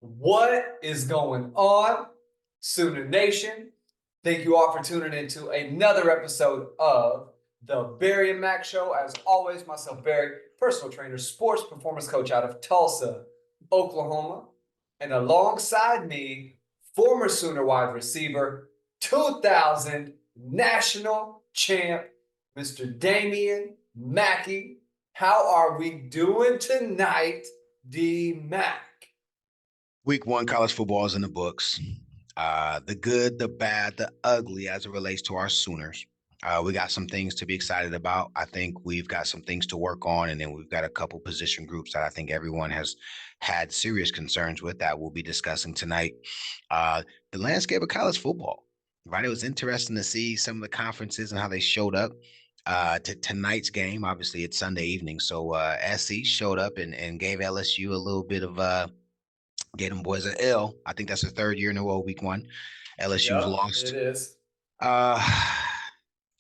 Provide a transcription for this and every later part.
What is going on, Sooner Nation? Thank you all for tuning in to another episode of the Barry and Mack Show. As always, myself, Barry, personal trainer, sports performance coach out of Tulsa, Oklahoma. And alongside me, former Sooner wide receiver, 2000 national champ, Mr. Damian Mackey. How are we doing tonight, D Mack? Week one college football is in the books. The good, the bad, the ugly as it relates to our Sooners. We got some things to be excited about. I think we've got some things to work on, and then we've got a couple position groups that I think everyone has had serious concerns with that we'll be discussing tonight. The landscape of college football, right? It was interesting to see some of the conferences and how they showed up. To tonight's game, obviously it's Sunday evening, so SC showed up and gave LSU a little bit of gave them boys an L. I think that's the third year in a row, week one. LSU's Yep, it lost. is. Uh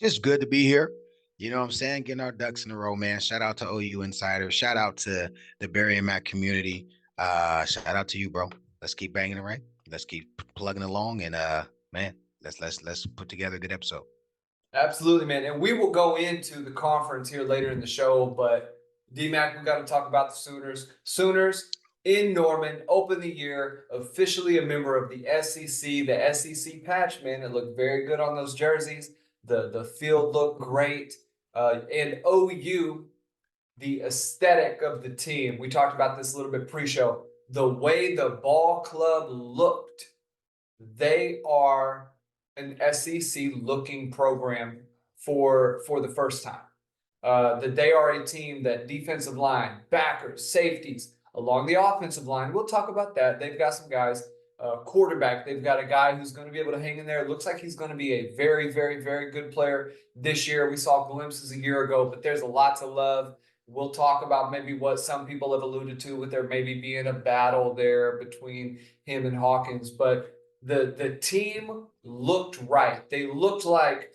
just good to be here. You know what I'm saying? Getting our ducks in a row, man. Shout out to OU Insider. Shout out to the Barry and Mack community. Shout out to you, bro. Let's keep banging it right. Let's keep plugging along and man, let's put together a good episode. Absolutely, man. And we will go into the conference here later in the show, but DMAC, we got to talk about the Sooners. Sooners in Norman, open the year, officially a member of the SEC. The SEC patch, man, it looked very good on those jerseys. The field looked great. And OU, the aesthetic of the team. We talked about this a little bit pre-show. The way the ball club looked, they are an SEC looking program for the first time. That they are a team that defensive line, backers, safeties, along the offensive line. We'll talk about that. They've got some guys. Quarterback, they've got a guy who's going to be able to hang in there. It looks like he's going to be a very, very, very good player this year. We saw glimpses a year ago, but there's a lot to love. We'll talk about maybe what some people have alluded to with there maybe being a battle there between him and Hawkins. But the team looked right. They looked like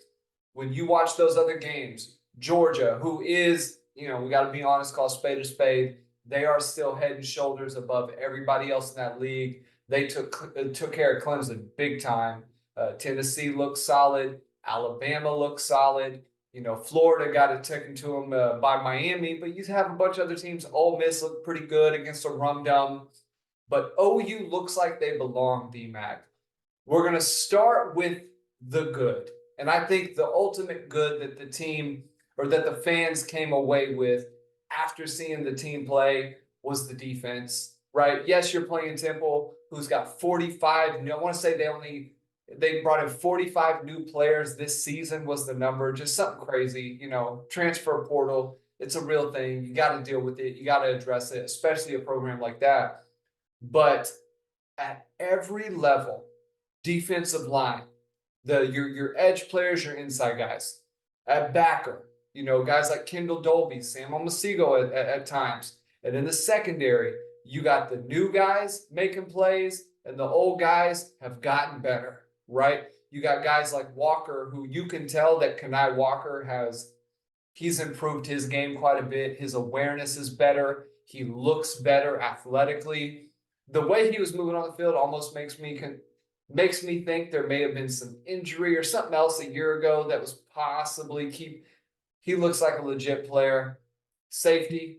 when you watch those other games, Georgia, who is, we got to be honest, call spade a spade. They are still head and shoulders above everybody else in that league. They took care of Clemson big time. Tennessee looks solid. Alabama looks solid. Florida got it taken to them by Miami, but you have a bunch of other teams. Ole Miss looked pretty good against a rum-dum. But OU looks like they belong, D-Mac. We're going to start with the good. And I think the ultimate good that the team or that the fans came away with after seeing the team play was the defense, right? Yes, you're playing Temple, who's got 45. I want to say they brought in 45 new players this season was the number. Just something crazy, transfer portal. It's a real thing. You got to deal with it. You got to address it, especially a program like that. But at every level, defensive line, your edge players, your inside guys. At backer, guys like Kendall Dolby, Sam Omasigo at times. And in the secondary, you got the new guys making plays, and the old guys have gotten better, right? You got guys like Walker, who you can tell that Kanai Walker he's improved his game quite a bit. His awareness is better. He looks better athletically. The way he was moving on the field almost makes me think there may have been some injury or something else a year ago that was possibly he looks like a legit player. Safety,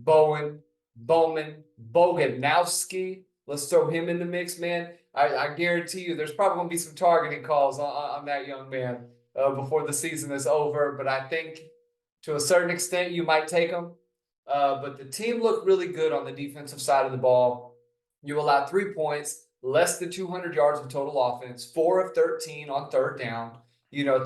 Boganowski. Let's throw him in the mix, man. I guarantee you there's probably going to be some targeting calls on that young man before the season is over. But I think to a certain extent you might take him. But the team looked really good on the defensive side of the ball. You allowed 3 points, less than 200 yards of total offense, 4 of 13 on third down.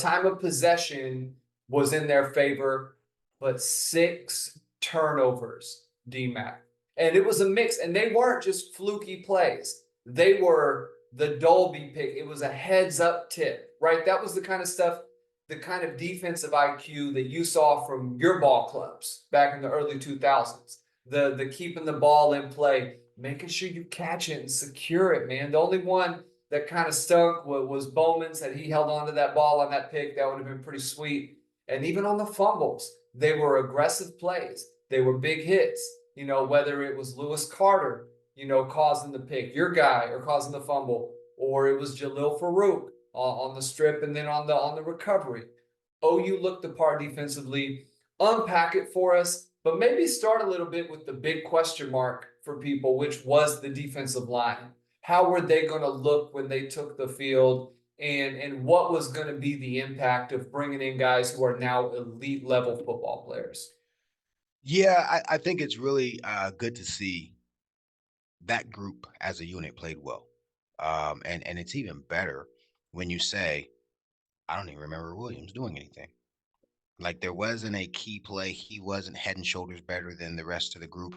Time of possession was in their favor, but 6 turnovers, DMAC. And it was a mix, and they weren't just fluky plays. They were the Dolby pick. It was a heads-up tip, right? That was the kind of stuff, the kind of defensive IQ that you saw from your ball clubs back in the early 2000s. The keeping the ball in play, making sure you catch it and secure it, man. The only one that kind of stunk was Bowman's, that he held onto that ball on that pick. That would have been pretty sweet. And even on the fumbles, they were aggressive plays. They were big hits. Whether it was Lewis Carter causing the pick, your guy, or causing the fumble, or it was Jalil Farouk on the strip and then on the recovery. OU looked the part defensively. Unpack it for us, but maybe start a little bit with the big question mark for people, which was the defensive line. How were they going to look when they took the field? And what was going to be the impact of bringing in guys who are now elite level football players? Yeah, I think it's really good to see that group as a unit played well. And it's even better when you say, I don't even remember Williams doing anything. Like there wasn't a key play. He wasn't head and shoulders better than the rest of the group.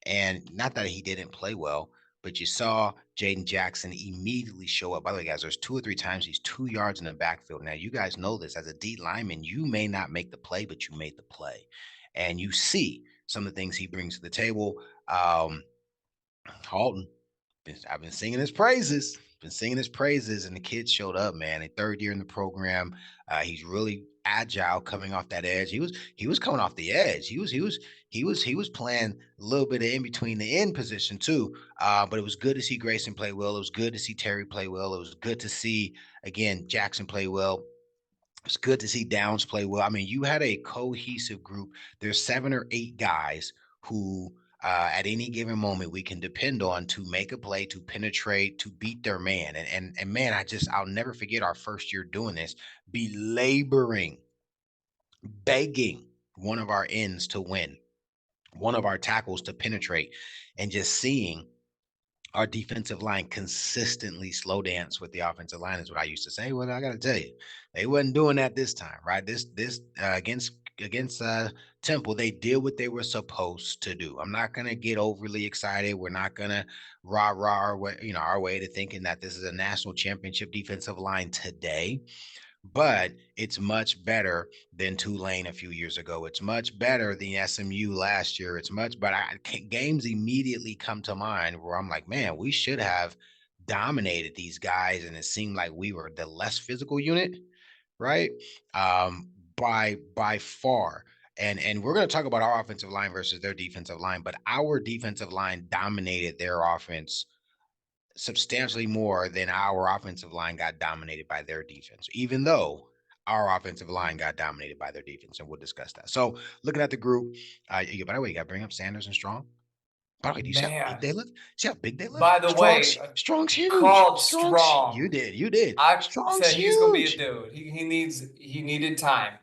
And not that he didn't play well, but you saw Jaden Jackson immediately show up. By the way, guys, there's 2 or 3 times he's 2 yards in the backfield. Now, you guys know this as a D lineman, you may not make the play, but you made the play. And you see some of the things he brings to the table. Halton, I've been singing his praises. Been singing his praises, and the kid showed up, man. In third year in the program, he's really agile coming off that edge. He was coming off the edge. He was playing a little bit of in between the end position too. But it was good to see Grayson play well. It was good to see Terry play well. It was good to see again Jackson play well. It's good to see Downs play well. I mean, you had a cohesive group. There's 7 or 8 guys who, at any given moment, we can depend on to make a play, to penetrate, to beat their man. And man, I'll never forget our first year doing this, belaboring, begging one of our ends to win, one of our tackles to penetrate, and just seeing our defensive line consistently slow dance with the offensive line is what I used to say. Well, I got to tell you, they wasn't doing that this time, right? This against Temple, they did what they were supposed to do. I'm not gonna get overly excited. We're not gonna rah our way to thinking that this is a national championship defensive line today, but it's much better than Tulane a few years ago. It's much better than SMU last year. It's much better. Games immediately come to mind where I'm like, man, we should have dominated these guys, and it seemed like we were the less physical unit, right? By far. And we're going to talk about our offensive line versus their defensive line, but our defensive line dominated their offense substantially more than our offensive line got dominated by their defense, even though our offensive line got dominated by their defense. And we'll discuss that. So looking at the group, by the way, you got to bring up Sanders and Strong. By the way, do you see how big Man, they look? See how big they look? by the way, Strong's huge. called strong. You did. I Strong's said he's going to be a huge. dude. He needed time.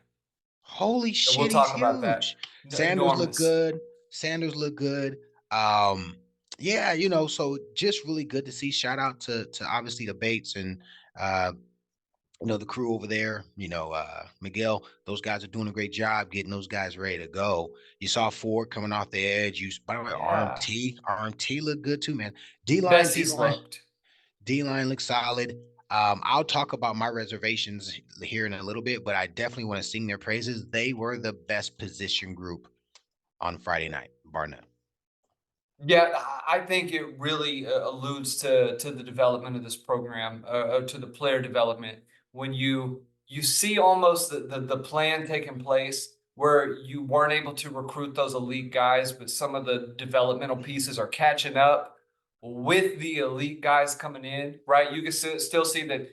Holy And we'll shit, he's talk about that. huge. Sanders look Enormous. good. Sanders look good. Yeah, so just really good to see. Shout out to obviously the Bates and uh the crew over there, Miguel, those guys are doing a great job getting those guys ready to go. You saw Ford coming off the edge. By the way, Yeah. RMT looked good too, man. D line, Best D he's line, looked. D line looks solid. I'll talk about my reservations here in a little bit, but I definitely want to sing their praises. They were the best position group on Friday night, bar none. Yeah, I think it really alludes to the development of this program, to the player development. When you see almost the plan taking place where you weren't able to recruit those elite guys, but some of the developmental pieces are catching up with the elite guys coming in, right? You can still see that,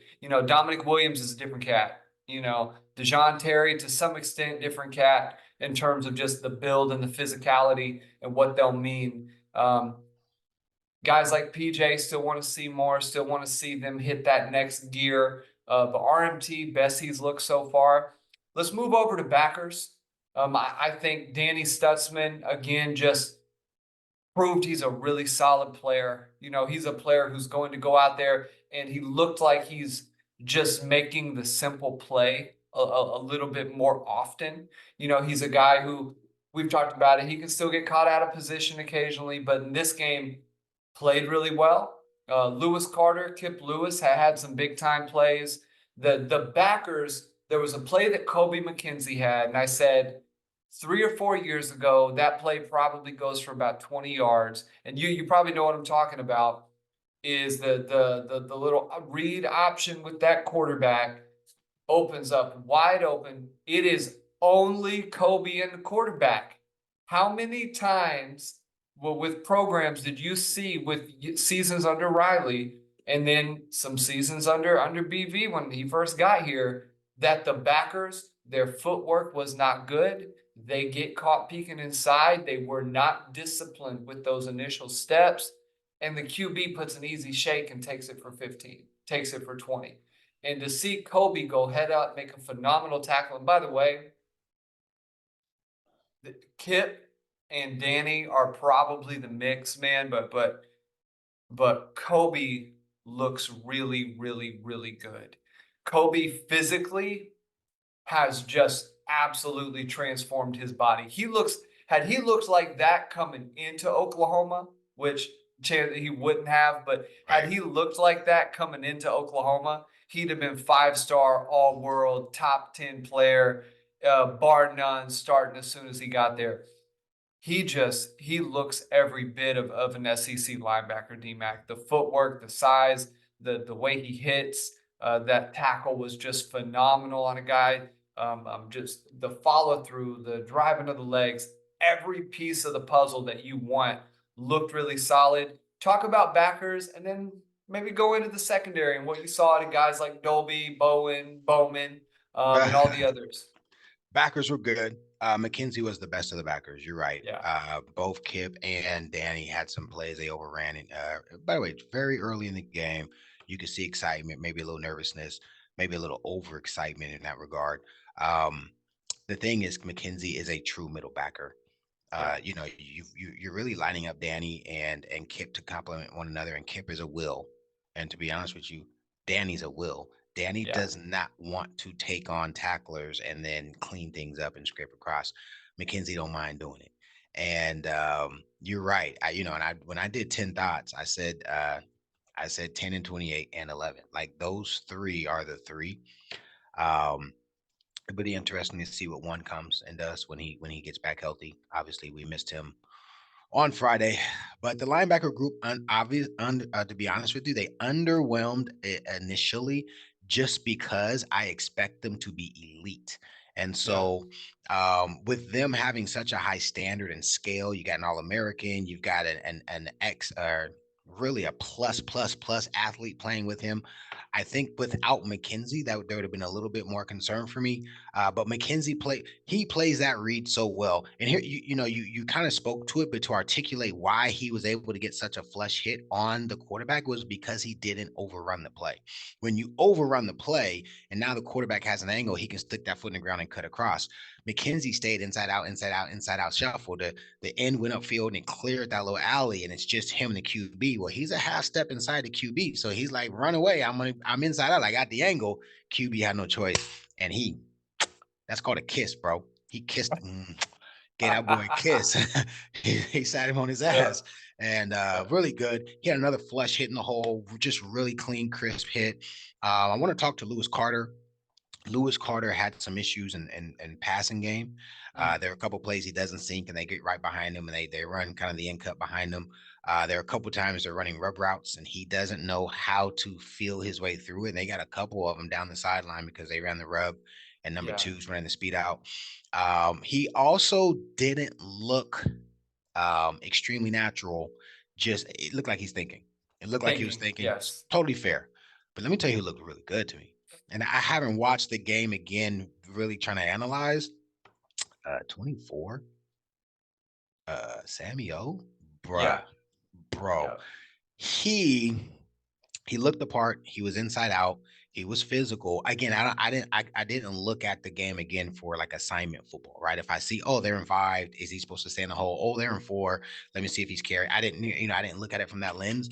Dominic Williams is a different cat. Dejon Terry, to some extent, different cat in terms of just the build and the physicality and what they'll mean. Guys like PJ still want to see more, still want to see them hit that next gear. But RMT, best he's looked so far. Let's move over to backers. I think Danny Stutzman, again, just proved he's a really solid player. He's a player who's going to go out there, and he looked like he's just making the simple play a little bit more often. He's a guy who we've talked about it. He can still get caught out of position occasionally, but in this game, played really well. Lewis Carter, Kip Lewis had some big time plays. The backers, there was a play that Kobe McKenzie had, and I said 3 or 4 years ago, that play probably goes for about 20 yards. And you probably know what I'm talking about, is the little read option with that quarterback opens up wide open. It is only Kobe and the quarterback. How many times Well, with programs, did you see with seasons under Riley and then some seasons under BV when he first got here that the backers, their footwork was not good. They get caught peeking inside. They were not disciplined with those initial steps. And the QB puts an easy shake and takes it for 15, takes it for 20. And to see Kobe go head up, make a phenomenal tackle. And by the way, Kip and Danny are probably the mix, man, but Kobe looks really, really, really good. Kobe physically has just absolutely transformed his body. Had he looked like that coming into Oklahoma, which chance he wouldn't have, but had Right. he looked like that coming into Oklahoma, he'd have been 5-star all world, top 10 player, bar none, starting as soon as he got there. He looks every bit of an SEC linebacker, D-Mac. The footwork, the size, the way he hits, that tackle was just phenomenal on a guy. Just the follow through, the driving of the legs, every piece of the puzzle that you want looked really solid. Talk about backers, and then maybe go into the secondary and what you saw to guys like Dolby, Bowen, Bowman, and all the others. Backers were good. McKenzie was the best of the backers. You're right. Yeah, Both Kip and Danny had some plays they overran. And by the way, very early in the game, you could see excitement, maybe a little nervousness, maybe a little overexcitement in that regard. Um, the thing is, McKenzie is a true middle backer. yeah, You're really lining up Danny and Kip to complement one another, and Kip is a will. And to be honest with you, Danny's a will. Danny yeah. does not want to take on tacklers and then clean things up and scrape across. McKenzie don't mind doing it. And you're right. When I did 10 thoughts, I said 10 and 28 and 11. Like those three are the three. Um, It'll be interesting to see what one comes and does when he gets back healthy. Obviously, we missed him on Friday, but the linebacker group, to be honest with you, they underwhelmed initially just because I expect them to be elite. And Yeah. so, with them having such a high standard and scale, you got an All American, you've got an ex, really a plus athlete playing with him. I think without McKenzie, there would have been a little bit more concern for me. But McKenzie he plays that read so well. And here you kind of spoke to it, but to articulate why he was able to get such a flush hit on the quarterback was because he didn't overrun the play. When you overrun the play and now the quarterback has an angle, he can stick that foot in the ground and cut across. McKenzie stayed inside out, inside out, inside out shuffle. The end went upfield and cleared that little alley, and it's just him and the QB. Well, he's a half step inside the QB, so he's like, "Run away! I'm inside out. I got the angle." QB had no choice, and that's called a kiss, bro. He kissed. Gave that boy a kiss. He sat him on his Yeah, ass, and yeah, really good. He had another flush hit in the hole, just really clean, crisp hit. I want to talk to Lewis Carter. Lewis Carter had some issues in passing game. mm, There are a couple plays he doesn't sink, and they get right behind him, and they run kind of the end cut behind him. There are a couple times they're running rub routes, and he doesn't know how to feel his way through it. And they got a couple of them down the sideline because they ran the rub, and number yeah. two's ran the speed out. He also didn't look extremely natural. Just it looked like he's thinking. It looked like he was Thinking, thinking. yes. Totally fair. But let me tell you, who looked really good to me. And I haven't watched the game again, really trying to analyze. 24, Sammy O, bruh, Yeah, bro. yeah. He he looked the part. He was inside out. He was physical. Again, I didn't look at the game again for like assignment football, right? If I see, oh, they're in five, is he supposed to stay in the hole? Oh, they're in four. Let me see if he's carried. I didn't look at it from that lens.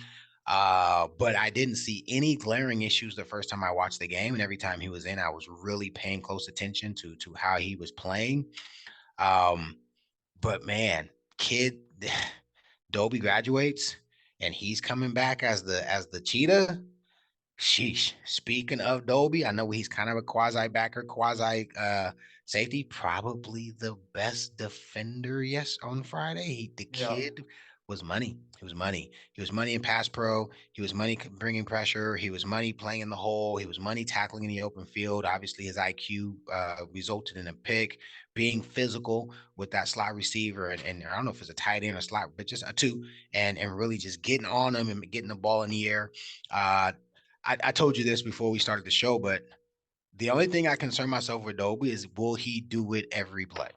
But I didn't see any glaring issues the first time I watched the game, and every time he was in, I was really paying close attention to how he was playing. Um, but man, kid, Dobie graduates, and he's coming back as the cheetah. Sheesh. Speaking of Dolby, I know he's kind of a quasi backer, quasi safety, probably the best defender, yes, on Friday. The Yeah. kid was money. He was money. He was money in pass pro. He was money bringing pressure. He was money playing in the hole. He was money tackling in the open field. Obviously, his IQ resulted in a pick. Being physical with that slot receiver, and I don't know if it's a tight end or slot, but just a two, and really just getting on them and getting the ball in the air. Uh, I told you this before we started the show, but the only thing I concern myself with Dobie is will he do it every play?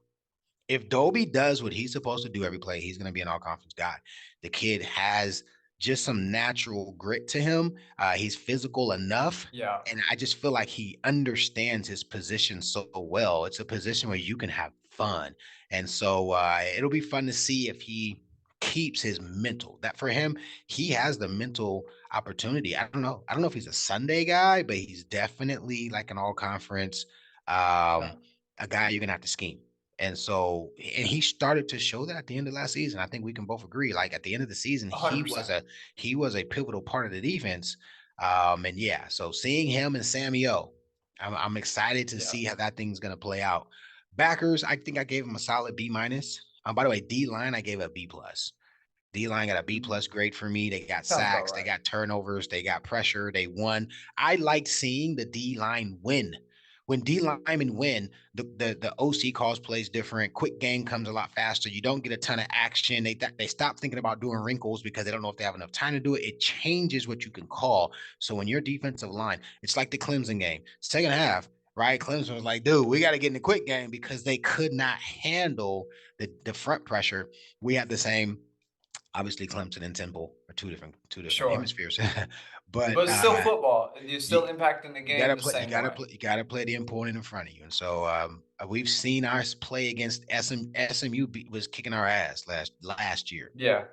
If Dobie does what he's supposed to do every play, he's going to be an all conference guy. The kid has just some natural grit to him. He's physical enough. Yeah. And I just feel like he understands his position so well. It's a position where you can have fun. And so it'll be fun to see if he keeps his mental. That for him, he has the mental opportunity. I don't know. I don't know if he's a Sunday guy, but he's definitely like an all conference, Yeah. a guy you're going to have to scheme. And so, and he started to show that at the end of last season. I think we can both agree. Like at the end of the season, 100%. he was a pivotal part of the defense. And yeah, so seeing him and Sammy O, I'm excited to Yeah. see how that thing's gonna play out. Backers, I think I gave him a solid B minus. By the way, D line, I gave a B plus. D line got a B plus grade for me. They got Sounds about sacks, they right. got turnovers, they got pressure, they won. I liked seeing the D line win. When D linemen win, the OC calls plays different. Quick game comes a lot faster. You don't get a ton of action. They stop thinking about doing wrinkles because they don't know if they have enough time to do it. It changes what you can call. So when your defensive line, it's like the Clemson game, second half, right? Clemson was like, dude, we got to get in the quick game because they could not handle the front pressure. We had the same. Obviously, Clemson and Temple are two different Sure. hemispheres, but But it's still football, and you're you, still impacting the you game gotta the play. same way. You gotta play the opponent in front of you. And so we've seen us play against SMU was kicking our ass last year. Yeah.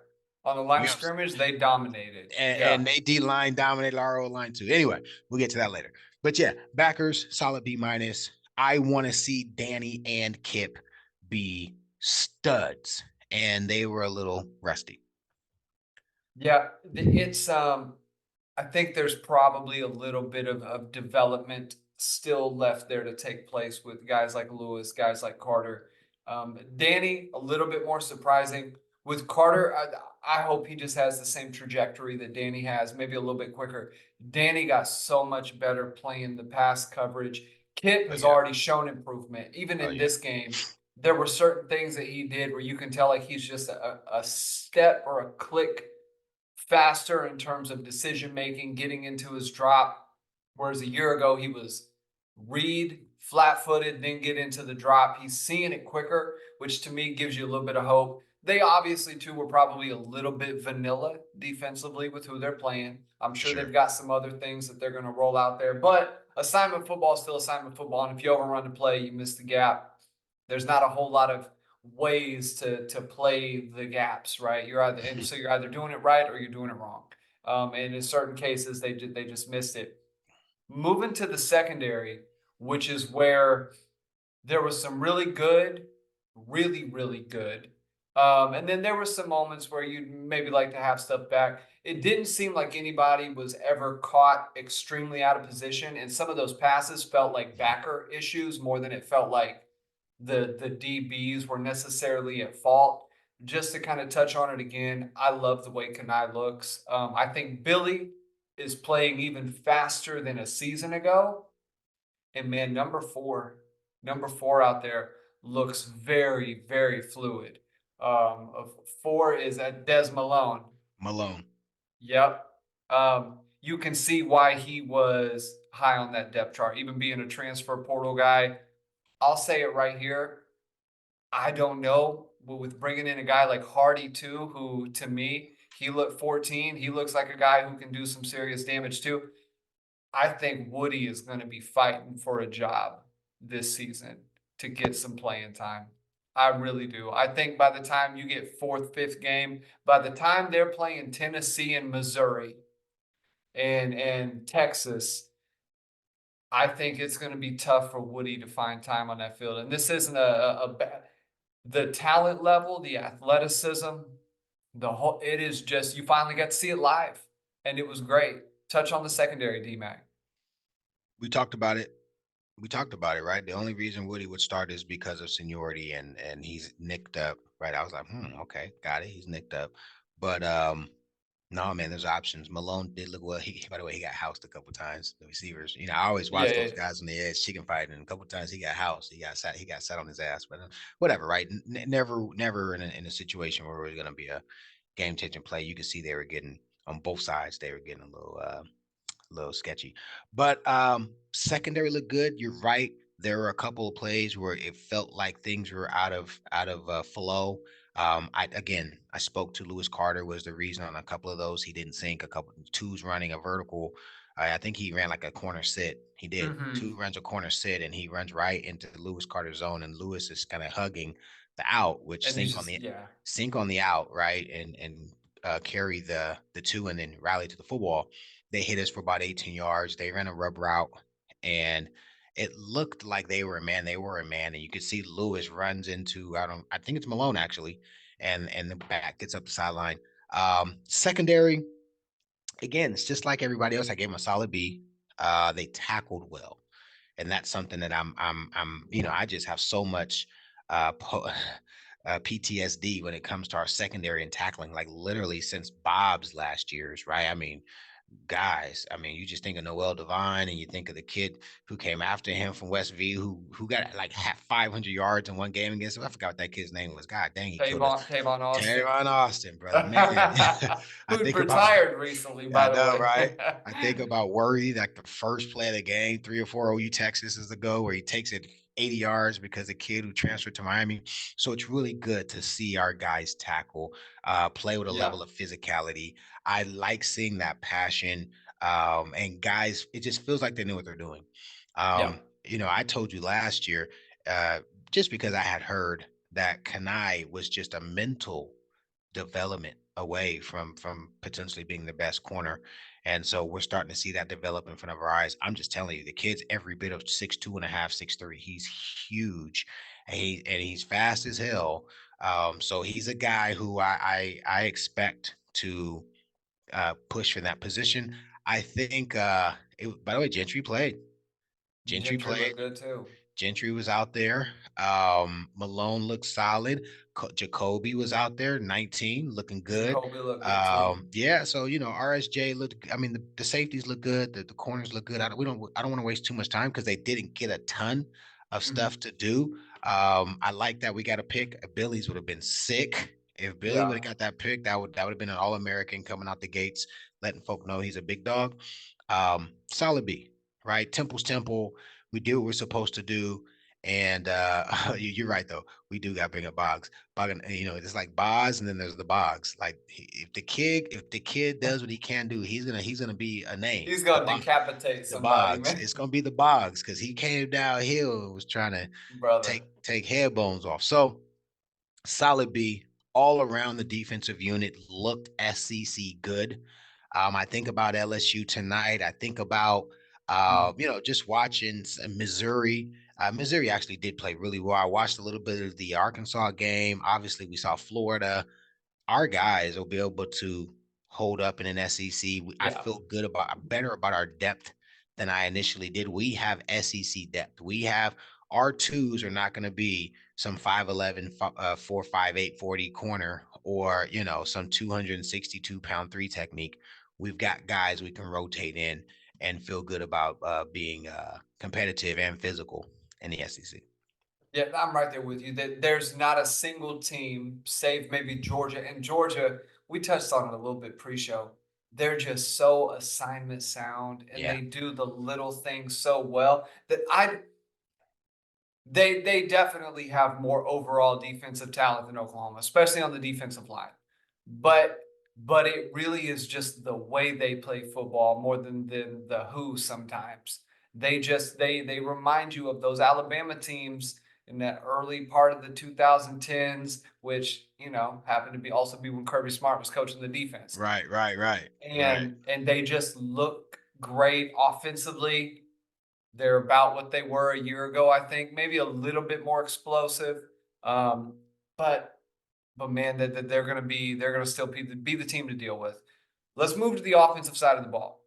On the line We of scrimmage, they dominated. Yeah. and they D line dominated our O line too. Anyway, we'll get to that later. But yeah, backers solid B minus. I want to see Danny and Kip be studs, and they were a little rusty. Yeah. It's I think there's probably a little bit of development still left there to take place with guys like Lewis, guys like Carter. Danny, a little bit more surprising. With Carter, I hope he just has the same trajectory that Danny has, maybe a little bit quicker. Danny got so much better playing the pass coverage. Kip Oh has yeah. already shown improvement. Even Oh in yeah. this game, there were certain things that he did where you can tell like he's just a step or a click faster in terms of decision making, getting into his drop. Whereas a year ago, he was read, flat footed, then get into the drop. He's seeing it quicker, which to me gives you a little bit of hope. They obviously, too, were probably a little bit vanilla defensively with who they're playing. I'm For sure they've sure. got some other things that they're going to roll out there, but assignment football is still assignment football. And if you overrun the play, you miss the gap. There's not a whole lot of ways to play the gaps, right? You're either doing it right or you're doing it wrong. And in certain cases, they just missed it. Moving to the secondary, which is where there was some really good, really good. And then there were some moments where you'd maybe like to have stuff back. It didn't seem like anybody was ever caught extremely out of position, and some of those passes felt like backer issues more than it felt like the DBs were necessarily at fault. Just to kind of touch on it again, I love the way Kanai looks. I think Billy is playing even faster than a season ago. And man, number four out there looks very fluid. Four is at Des Malone. Malone. Yep. You can see why he was high on that depth chart, even being a transfer portal guy. I'll say it right here. I don't know, but with bringing in a guy like Hardy too, who to me, he looked 14. He looks like a guy who can do some serious damage too. I think Woody is going to be fighting for a job this season to get some playing time. I really do. I think by the time you get fourth, fifth game, by the time they're playing Tennessee and Missouri and Texas, I think it's going to be tough for Woody to find time on that field. And this isn't a bad the talent level, the athleticism, the whole it is just you finally got to see it live and it was great. Touch on the secondary, DMAC. We talked about it. We talked about it, right? The only reason Woody would start is because of seniority and he's nicked up, right? I was like, okay, got it. He's nicked up. But no, man, there's options. Malone did look well. He, by the way, he got housed a couple times. The receivers, I always Yeah, watch yeah, those guys on the edge, chicken fighting. And a couple times he got housed. He got sat on his ass. But whatever, right? Never in a situation where it was going to be a game changing play. You could see they were getting on both sides. They were getting a little sketchy. But secondary looked good. You're right. There were a couple of plays where it felt like things were out of flow. I spoke to Lewis Carter was the reason on a couple of those. He didn't sink a couple twos running a vertical. I think he ran like a corner sit. He did hmm two runs a corner sit, and he runs right into Lewis Carter's zone, and Lewis is kind of hugging the out, which and he's just yeah, sink on the out, right, and carry the two, and then rally to the football. They hit us for about 18 yards. They ran a rub route, and it looked like they were a man. They were a man, and you could see Lewis runs into I think it's Malone actually, and the back gets up the sideline. Secondary, again, it's just like everybody else. I gave them a solid B. They tackled well, and that's something that I just have so much uh, po- PTSD when it comes to our secondary and tackling. Like literally since Bob's last year's, right? I mean, guys. I mean, you just think of Noel Devine, and you think of the kid who came after him from West V, who got like 500 yards in one game against him. I forgot what that kid's name was. God dang, he killed us. Tavon Austin, Terron Austin, brother, man. I who think about. retired recently, I by the know, way. right? I think about Worthy, like the first play of the game, 3 or 4 OU Texas ago, where he takes it 80 yards because the kid who transferred to Miami. So it's really good to see our guys tackle, play with a Yeah, level of physicality. I like seeing that passion. And guys, it just feels like they know what they're doing. yeah, I told you last year, uh, just because I had heard that Kanai was just a mental development away from potentially being the best corner. And so we're starting to see that develop in front of our eyes. I'm just telling you, the kid's every bit of 6'2.5", 6'3". He's huge. And he's fast as hell. So he's a guy who I expect to push for that position. I think by the way, Gentry Gentry played. looked good too. Gentry was out there. Malone looked solid. Jacoby was out there, 19, looking good. Jacoby looked good too. Yeah, so RSJ looked. I mean, the safeties look good. The corners look good. I don't want to waste too much time because they didn't get a ton of stuff hmm to do. I like that we got a pick. Billy's would have been sick. If Billy would Yeah, have got that pick, that would have been an All American coming out the gates, letting folk know he's a big dog. Solid B, right? Temple's Temple. We do what we're supposed to do. And you're right though. We do got to bring up Boggs. It's like Boz, and then there's the Boggs. Like if the kid does what he can do, he's gonna be a name. he's The gonna Bog, decapitate the somebody, Boggs. man, It's gonna be the Boggs because he came downhill and was trying to brother. take head bones off. So solid B all around. The defensive unit looked SEC good. I think about LSU tonight. I think about Mhm. just watching Missouri. Missouri actually did play really well. I watched a little bit of the Arkansas game. Obviously, we saw Florida. Our guys will be able to hold up in an SEC. I Yeah, feel better about our depth than I initially did. We have SEC depth. We have our twos are not going to be some 5'11", 4'5", 40 corner, or some 262-pound three technique. We've got guys we can rotate in and feel good about being competitive and physical in the SEC. yeah, I'm right there with you. That there's not a single team, save maybe Georgia. And Georgia, we touched on it a little bit pre-show. They're just so assignment sound, and Yeah. they do the little things so well that they definitely have more overall defensive talent than Oklahoma, especially on the defensive line. But but it really is just the way they play football more than the who sometimes. They remind you of those Alabama teams in that early part of the 2010s, which happened to be also be when Kirby Smart was coaching the defense. Right, right, right, right. And they just look great offensively. They're about what they were a year ago, I think, maybe a little bit more explosive. Um, but man, that they're gonna still be the team to deal with. Let's move to the offensive side of the ball.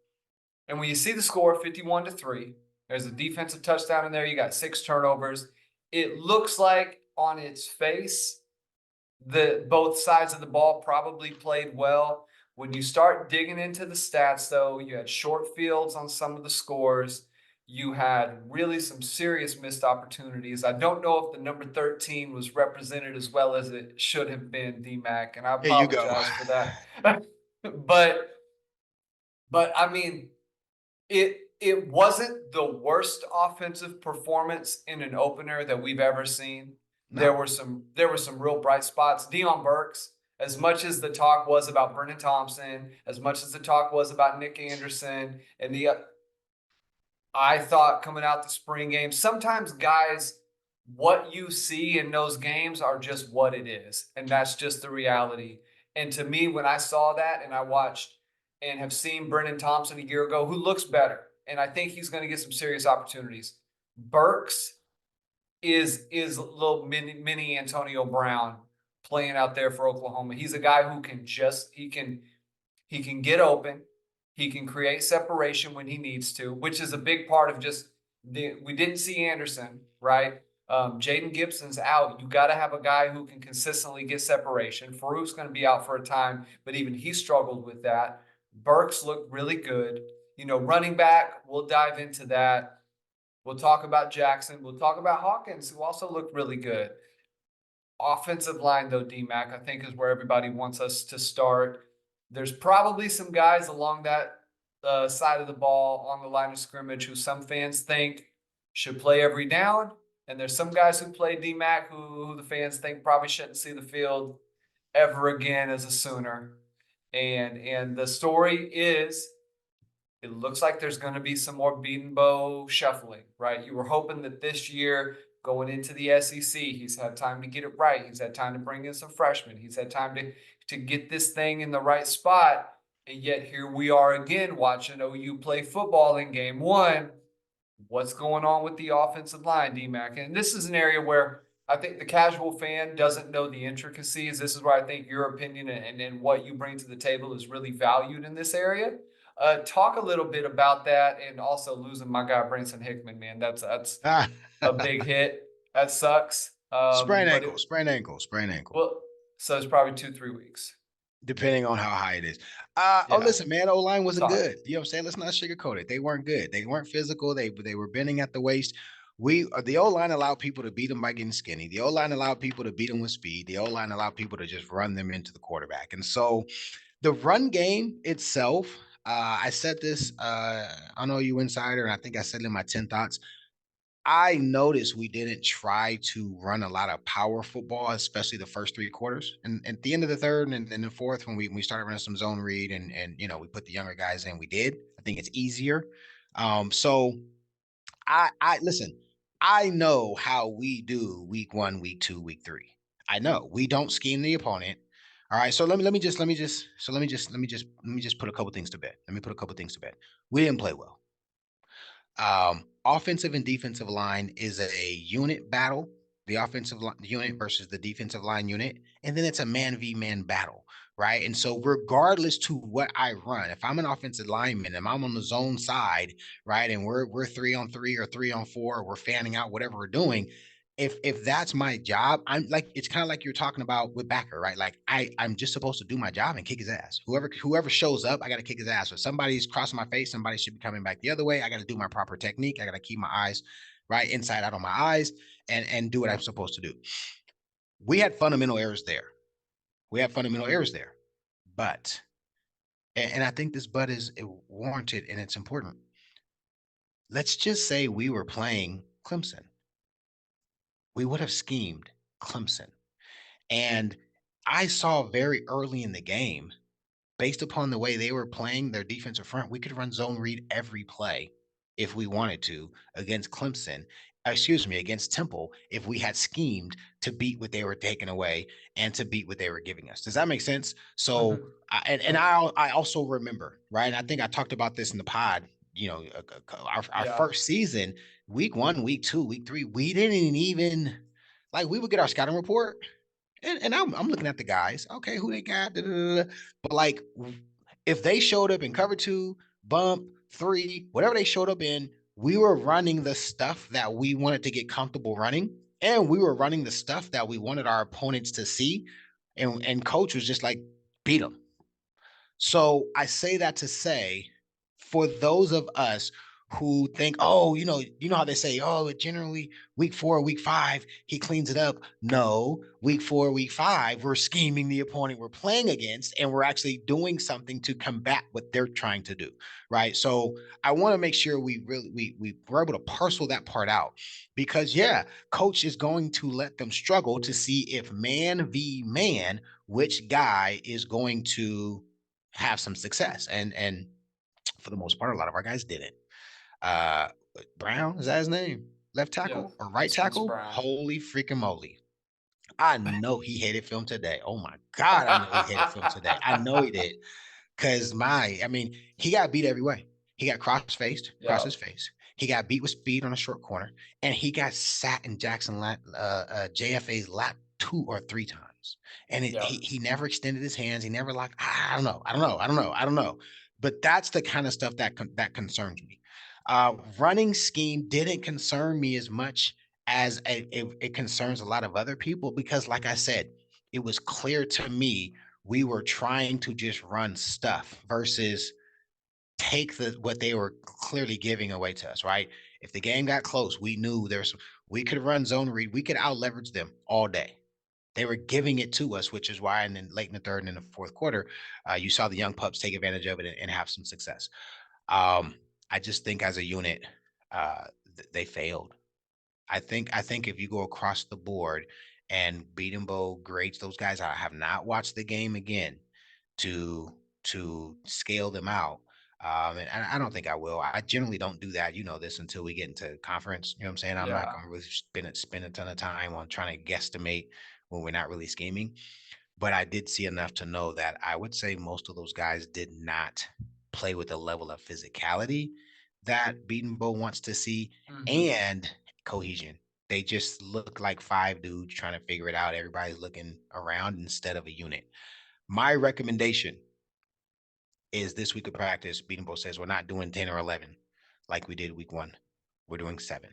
And when you see the score 51-3, there's a defensive touchdown in there. You got 6 turnovers. It looks like on its face both sides of the ball probably played well. When you start digging into the stats, though, you had short fields on some of the scores. You had really some serious missed opportunities. I don't know if the number 13 was represented as well as it should have been, DMAC, and I Here you go. apologize for that. but I mean, it wasn't the worst offensive performance in an opener that we've ever seen. No. There were some real bright spots. Dion Burks, as much as the talk was about Brennan Thompson, as much as the talk was about Nick Anderson, and I thought coming out the spring game, sometimes guys, what you see in those games are just what it is, and that's just the reality. And to me, when I saw that and I watched and have seen Brennan Thompson a year ago, who looks better, and I think he's going to get some serious opportunities. Burks is a little mini Antonio Brown playing out there for Oklahoma. He's a guy who can just he can get open. He can create separation when he needs to, which is a big part of just we didn't see Anderson, right? Jaden Gibson's out. You got to have a guy who can consistently get separation. Farouk's going to be out for a time, but even he struggled with that. Burks looked really good. You know, running back, we'll dive into that. We'll talk about Jackson. We'll talk about Hawkins, who also looked really good. Offensive line, though, DMAC, I think is where everybody wants us to start. There's probably some guys along that side of the ball on the line of scrimmage who some fans think should play every down. And there's some guys who play DMAC who the fans think probably shouldn't see the field ever again as a Sooner. And the story is it looks like there's going to be some more beaten bow shuffling, right? You were hoping that this year going into the SEC, he's had time to get it right. He's had time to bring in some freshmen. He's had time to get this thing in the right spot. And yet here we are again watching OU play football in game one. What's going on with the offensive line, DMAC? And this is an area where I think the casual fan doesn't know the intricacies. This is where I think your opinion and what you bring to the table is really valued in this area. Talk a little bit about that, and also losing my guy Branson Hickman, man. That's a big hit. That sucks. Sprained But ankle, sprained ankle, sprained ankle. well, so it's probably 2-3 weeks. Depending on how high it is. Yeah, Listen, man, O-line wasn't sorry. good. You know what I'm saying? Let's not sugarcoat it. They weren't good. They weren't physical. They were bending at the waist. The O-line allowed people to beat them by getting skinny. The O-line allowed people to beat them with speed. The O-line allowed people to just run them into the quarterback. And so the run game itself, I said this on OU Insider, and I think I said it in my 10 thoughts. I noticed we didn't try to run a lot of power football, especially the first three quarters. And at the end of the third and the fourth, when we started running some zone read and you know we put the younger guys in, we did. I think it's easier. So I listen. I know how we do week one, week two, week three. I know we don't scheme the opponent. All right. So let me just put a couple things to bed. Let me put a couple things to bed. We didn't play well. Offensive and defensive line is a unit battle, the offensive unit versus the defensive line unit, and then it's a man v man battle, right? And so, regardless to what I run, if I'm an offensive lineman and I'm on the zone side, right, and we're 3-on-3 or 3-on-4, or we're fanning out whatever we're doing, if that's my job, I'm like it's kind of like you're talking about with Backer, right? Like I'm just supposed to do my job and kick his ass. Whoever shows up, I got to kick his ass. If somebody's crossing my face, somebody should be coming back the other way. I got to do my proper technique. I got to keep my eyes right inside out on my eyes and do what I'm supposed to do. We had fundamental errors there. But and I think this but is warranted and it's important. Let's just say we were playing Clemson. We would have schemed Clemson. And I saw very early in the game, based upon the way they were playing their defensive front, we could run zone read every play if we wanted to against Clemson. Excuse me, against Temple, if we had schemed to beat what they were taking away and to beat what they were giving us. Does that make sense? So, Mhm. I also remember, right? And I think I talked about this in the pod. You know, our Yeah. first season, week one, week two, week three, we didn't even like we would get our scouting report and I'm looking at the guys. Okay, who they got? Da, da, da, da. But like, if they showed up in cover two, bump three, whatever they showed up in, we were running the stuff that we wanted to get comfortable running, and we were running the stuff that we wanted our opponents to see. and coach was just like, beat them. So I say that to say, for those of us who think, oh, you know how they say, oh, it generally week 4, week 5, he cleans it up. No, week 4, week 5, we're scheming the opponent we're playing against, and we're actually doing something to combat what they're trying to do, right? So I want to make sure we really we're able to parcel that part out, because yeah, coach is going to let them struggle to see if man v man, which guy is going to have some success. And for the most part, a lot of our guys didn't. Uh Brown, is that his name? Left Yeah, tackle or right Spencer tackle? Brown. Holy freaking moly. I know he hated film today. Oh my God, I know he hated film today. I know he did. Cause I mean, he got beat every way. He got cross Yeah, his face. He got beat with speed on a short corner, and he got sat in JFA's lap 2 or 3 times. And yeah, he never extended his hands. He never like, I don't know, I don't know, I don't know, I don't know. But that's the kind of stuff that concerns me. Running scheme didn't concern me as much as it concerns a lot of other people, because, like I said, it was clear to me we were trying to just run stuff versus take what they were clearly giving away to us, right? If the game got close, we knew we could run zone read, we could out leverage them all day. They were giving it to us, which is why, and then late in the third and in the fourth quarter, you saw the young pups take advantage of it and have some success. Um, I just think as a unit, they failed. I think if you go across the board and Beatenbow grades those guys, I have not watched the game again to scale them out. And I don't think I will. I generally don't do that. You know this until we get into conference. You know what I'm saying? I'm not yeah, going to really spend a ton of time on trying to guesstimate when we're not really scheming. But I did see enough to know that I would say most of those guys did not play with the level of physicality that Beatenbow wants to see, mhm, and cohesion. They just look like 5 dudes trying to figure it out. Everybody's looking around instead of a unit. My recommendation is this week of practice, Beatenbow says we're not doing 10 or 11 like we did week 1. We're doing 7.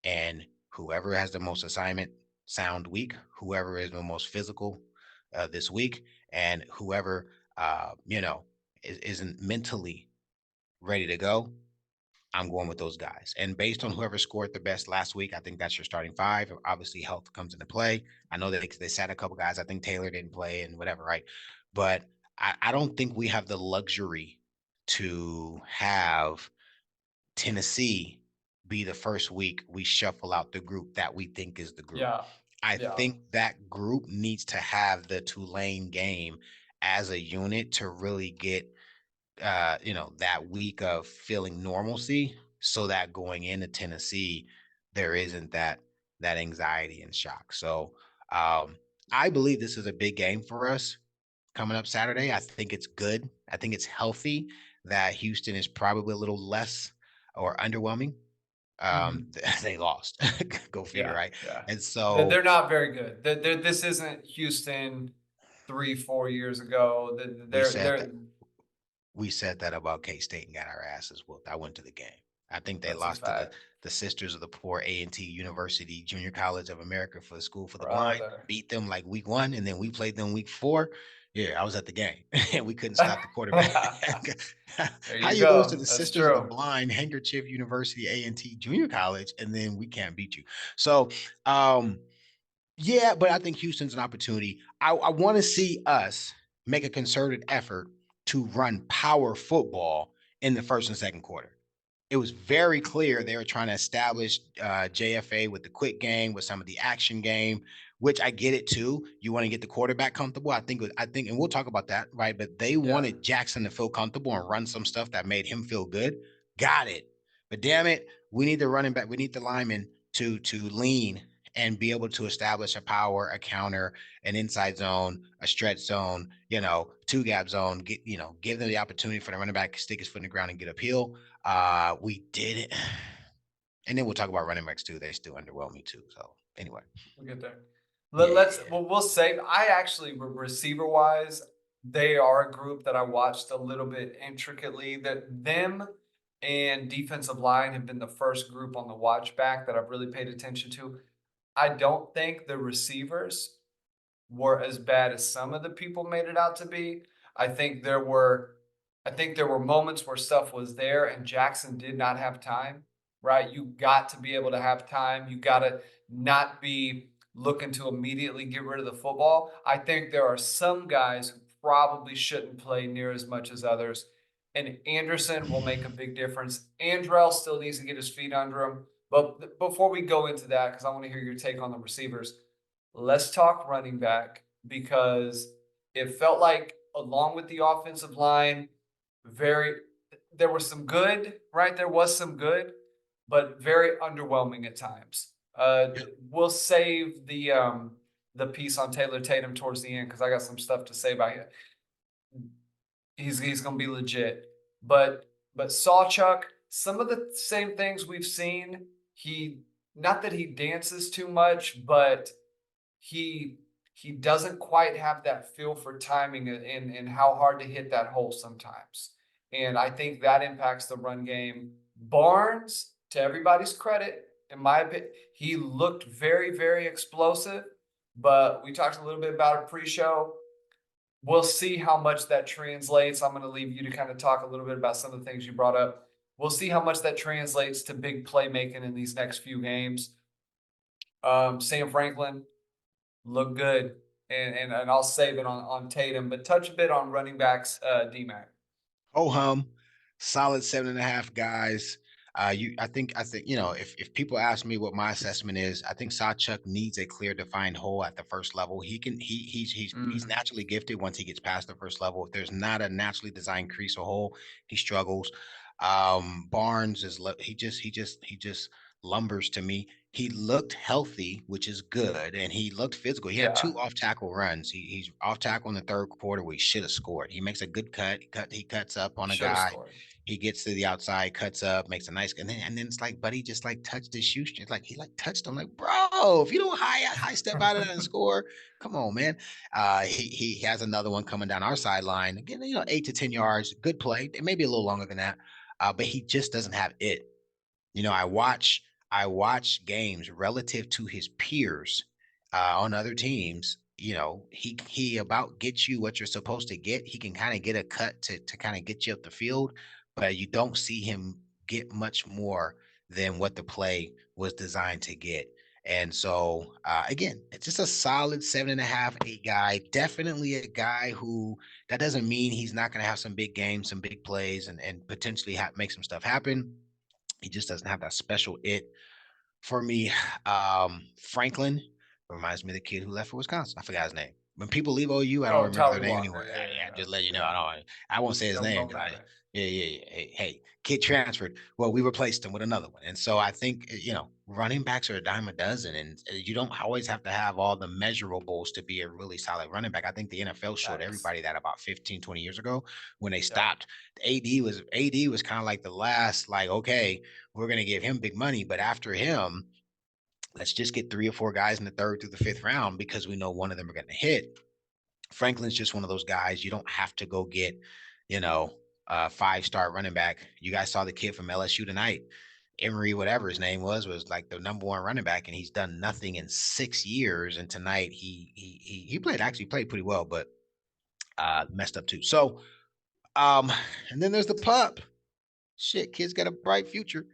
And whoever has the most assignment sound week, whoever is the most physical this week, and whoever isn't mentally ready to go, I'm going with those guys. And based on whoever scored the best last week, I think that's your starting 5. Obviously, health comes into play. I know that they sat a couple guys. I think Taylor didn't play and whatever, right? But I don't think we have the luxury to have Tennessee be the first week we shuffle out the group that we think is the group. yeah, I yeah, think that group needs to have the Tulane game as a unit to really get that week of feeling normalcy, so that going into Tennessee there isn't that anxiety and shock. So I believe this is a big game for us coming up Saturday. I think it's good. I think it's healthy that Houston is probably a little less or underwhelming. mhm, They lost. Go figure, yeah, right? yeah. And They're so they're not very good. This isn't Houston 3, 4 years ago. we They're said they're that we said that about K-State and got our asses whooped. I went to the game. I think they that's a lost to the fact, Sisters of the Poor, A&T University Junior College of America for the School for the Blind. brother. Beat them like week 1, and then we played them week 4. Yeah, I was at the game, and we couldn't stop the quarterback. There How you you lose to go. the That's Sisters of the true. Blind, Handkerchief University, A&T Junior College, and then we can't beat you? So, um, yeah, but I think Houston's an opportunity. I want to see us make a concerted effort to run power football in the first and second quarter. It was very clear they were trying to establish JFA with the quick game, with some of the action game, which I get it too. You want to get the quarterback comfortable. I think, and we'll talk about that, right? But they Yeah, wanted Jackson to feel comfortable and run some stuff that made him feel good. Got it. But damn it, we need the running back. We need the lineman to lean and be able to establish a power, a counter, an inside zone, a stretch zone, two gap zone. Give them the opportunity for the running back to stick his foot in the ground and get uphill. We did it. And then we'll talk about running backs too. They still underwhelm me too. So anyway, we'll get there. yeah, yeah, Let's yeah. we'll save. I actually receiver wise, they are a group that I watched a little bit intricately. That them and defensive line have been the first group on the watch back that I've really paid attention to. I don't think the receivers were as bad as some of the people made it out to be. I think there were I think there were moments where stuff was there and Jackson did not have time, right? You got to be able to have time. You got to not be looking to immediately get rid of the football. I think there are some guys who probably shouldn't play near as much as others. And Anderson will make a big difference. Andrell still needs to get his feet under him. But before we go into that, because I want to hear your take on the receivers, let's talk running back because it felt like, along with the offensive line, very there was some good, right? There was some good, but very underwhelming at times. We'll save the piece on Taylor Tatum towards the end because I got some stuff to say about it. He's gonna be legit. But Sawchuck, some of the same things we've seen. He not that he dances too much, but he he doesn't quite have that feel for timing and how hard to hit that hole sometimes. And I think that impacts the run game. Barnes, to everybody's credit, in my opinion, he looked very, very explosive. But we talked a little bit about it pre-show. We'll see how much that translates. I'm going to leave you to kind of talk a little bit about some of the things you brought up. We'll see how much that translates to big playmaking in these next few games. Sam Franklin looked good, and I'll save it on Tatum, but touch a bit on running backs, DMAC. Ho hum, solid 7.5 guys. I think if people ask me what my assessment is, I think Sawchuk needs a clear defined hole at the first level. He can he's Mhm. naturally gifted once he gets past the first level. If there's not a naturally designed crease or hole, he struggles. Barnes he just lumbers to me. He looked healthy, which is good, and he looked physical. He had Yeah, 2 off tackle runs. He's off tackle in the 3rd quarter where he should have scored. He makes a good cut. He cuts up on a should have guy. scored. He gets to the outside, cuts up, makes a nice, and then it's like Buddy just like touched his shoestring. It's like he like touched him. Like, bro, if you don't high step out of that and score, come on, man. He has another one coming down our sideline. Again, 8 to 10 yards, good play. It may be a little longer than that, but he just doesn't have it. I watch games relative to his peers on other teams. He about gets you what you're supposed to get. He can kind of get a cut to kind of get you up the field, but you don't see him get much more than what the play was designed to get. And so again, it's just a solid 7.5, 8 guy. Definitely a guy who that doesn't mean he's not going to have some big games, some big plays, and potentially make some stuff happen. He just doesn't have that special it for me. Franklin reminds me of the kid who left for Wisconsin. I forgot his name. When people leave OU, I don't Oh, remember their Tyler name anymore. Walker. Yeah, yeah, Just let you know. yeah. I won't say his name Don't because matter. yeah. Hey, kid transferred. Well, we replaced him with another one. And so I think, running backs are a dime a dozen. And you don't always have to have all the measurables to be a really solid running back. I think the NFL showed Facts. everybody that about 15, 20 years ago when they Yeah. stopped. AD was kind of like the last, like, okay, we're going to give him big money. But after him, let's just get 3 or 4 guys in the 3rd through the 5th round because we know one of them are going to hit. Franklin's just one of those guys. You don't have to go get, you know, a 5-star running back. You guys saw the kid from LSU tonight. Emery, whatever his name was like the number 1 running back, and he's done nothing in 6 years. And tonight he played pretty well, but messed up too. So um, and then there's the pup. Shit, kid's got a bright future.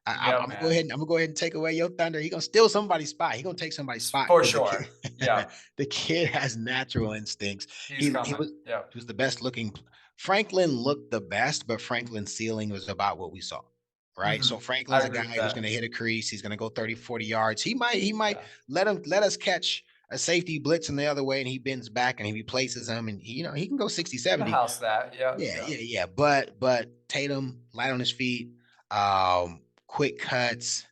Yeah, I'm gonna go man. ahead and take away your thunder. He gonna steal somebody's spot. He gonna take somebody's spot For because the kid, sure. Yeah. the kid has natural instincts. He's He he coming. was Yeah. he was the best looking. Franklin looked the best, but Franklin's ceiling was about what we saw. Right. So I Franklin's a agree with guy who's that. gonna hit a crease. He's gonna go 30, 40 yards. He might Yeah. let us catch a safety blitz in the other way and he bends back and he replaces him and he can go 60, The 70. house that. Yeah. Yeah, Yeah. yeah, yeah. But Tatum, light on his feet, quick cuts.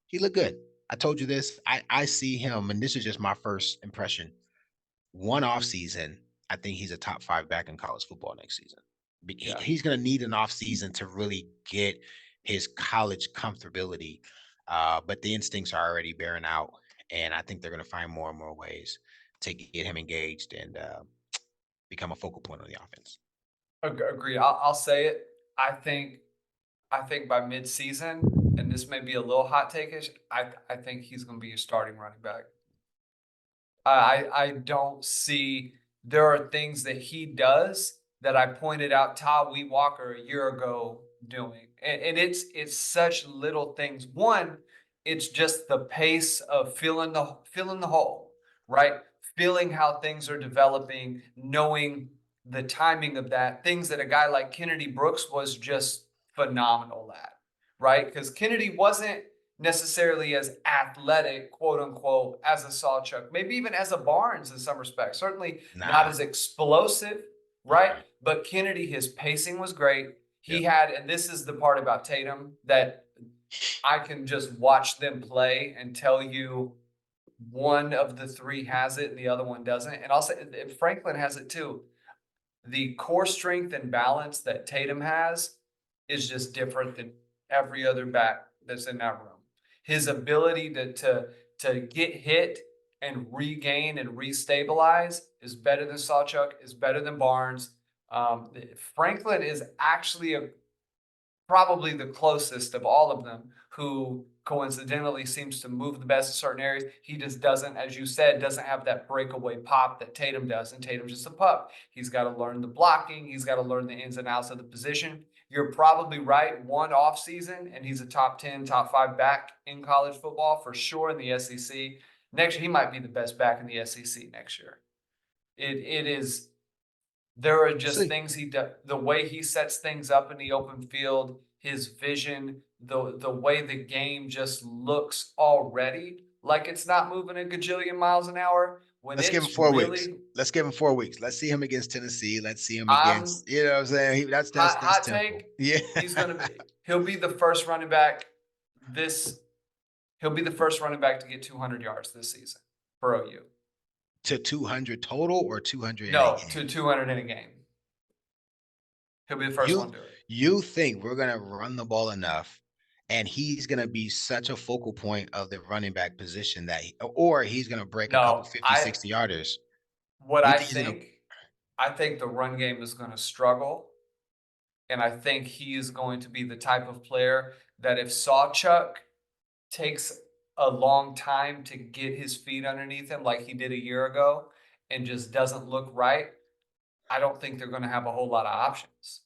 He looked good. I told you this. I see him, and this is just my first impression. One off season, I think he's a top 5 back in college football next season. Yeah. He's going to need an off season to really get his college comfortability. But the instincts are already bearing out, and I think they're going to find more and more ways to get him engaged and become a focal point on the offense. Agree. I'll say it. I think I think by mid-season, and this may be a little hot take-ish, I think he's going to be your starting running back. I don't see there are things that he does that I pointed out Todd Walker a year ago doing. And it's such little things. One, it's just the pace of filling the hole, right? Feeling how things are developing, knowing the timing of that, things that a guy like Kennedy Brooks was just phenomenal at, right? Because Kennedy wasn't necessarily as athletic, quote unquote, as a Sawchuk, maybe even as a Barnes in some respects. Certainly not Nah. as explosive, right? But Kennedy, his pacing was great. He Yep. had, and this is the part about Tatum that I can just watch them play and tell you one of the three has it and the other one doesn't. And I'll say Franklin has it too. The core strength and balance that Tatum has is just different than every other back that's in that room. His ability to get hit and regain and restabilize is better than Sawchuk, is better than Barnes. Franklin is actually probably the closest of all of them who coincidentally seems to move the best in certain areas. He just doesn't, as you said, doesn't have that breakaway pop that Tatum does. And Tatum's just a pup. He's got to learn the blocking. He's got to learn the ins and outs of the position. You're probably right. One off season, and he's a top 10, top 5 back in college football for sure in the SEC. Next year, he might be the best back in the SEC next year. It is there are just See, things he does, the way he sets things up in the open field, his vision, the way the game just looks already like it's not moving a gajillion miles an hour when let's give him it's 4 weeks. really Let's give him 4 weeks. Let's see him against Tennessee. Let's see him I'm against, you know what I'm saying? That's hot temple. take. Yeah. He'll be the first running back this he'll be the first running back to get 200 yards this season for OU. To 200 total or 200 in a No, to game? 200 in a game. He'll be the first You one to do it. you think we're gonna run the ball enough and he's gonna be such a focal point of the running back position that or he's gonna break a couple No, 50, 60 yarders. what You I think he's gonna think I think the run game is going to struggle. And I think he is going to be the type of player that if Sawchuk takes a long time to get his feet underneath him, like he did a year ago, and just doesn't look right, I don't think they're going to have a whole lot of options.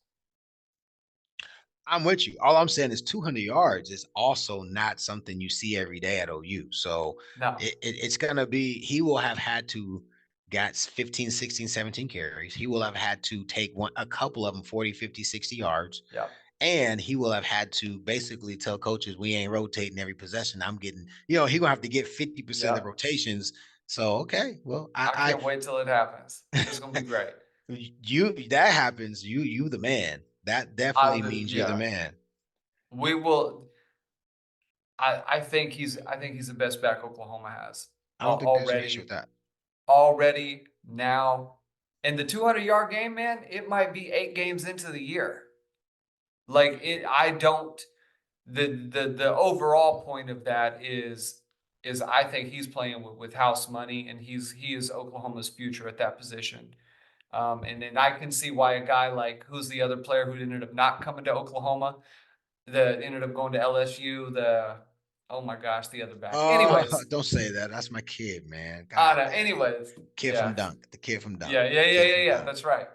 I'm with you. All I'm saying is 200 yards is also not something you see every day at OU. So No. it's going to be, he will have had to got 15, 16, 17 carries. He will have had to take a couple of them 40, 50, 60 yards. Yep. And he will have had to basically tell coaches, we ain't rotating every possession. I'm getting, he gonna have to get 50% of the Yep. rotations. So okay, well, I can't wait till it happens. It's going to be great. you that happens, you the man. That definitely means you're the Yeah. man. We will. I think he's the best back Oklahoma has I don't think there's an issue with already. that. Already now. And the 200-yard game, man, it might be 8 games into the year. Like it, I don't. The overall point of that is I think he's playing with house money, and he is Oklahoma's future at that position. And then I can see why a guy like who's the other player who ended up not coming to Oklahoma, that ended up going to LSU. The oh my gosh, the other back. Oh, Anyways, don't say that. That's my kid, man. I God know. damn. Anyways, Kid from yeah. Dunk. The kid from Dunk. Yeah, yeah, yeah, Kid yeah, from yeah. Dunk. That's right.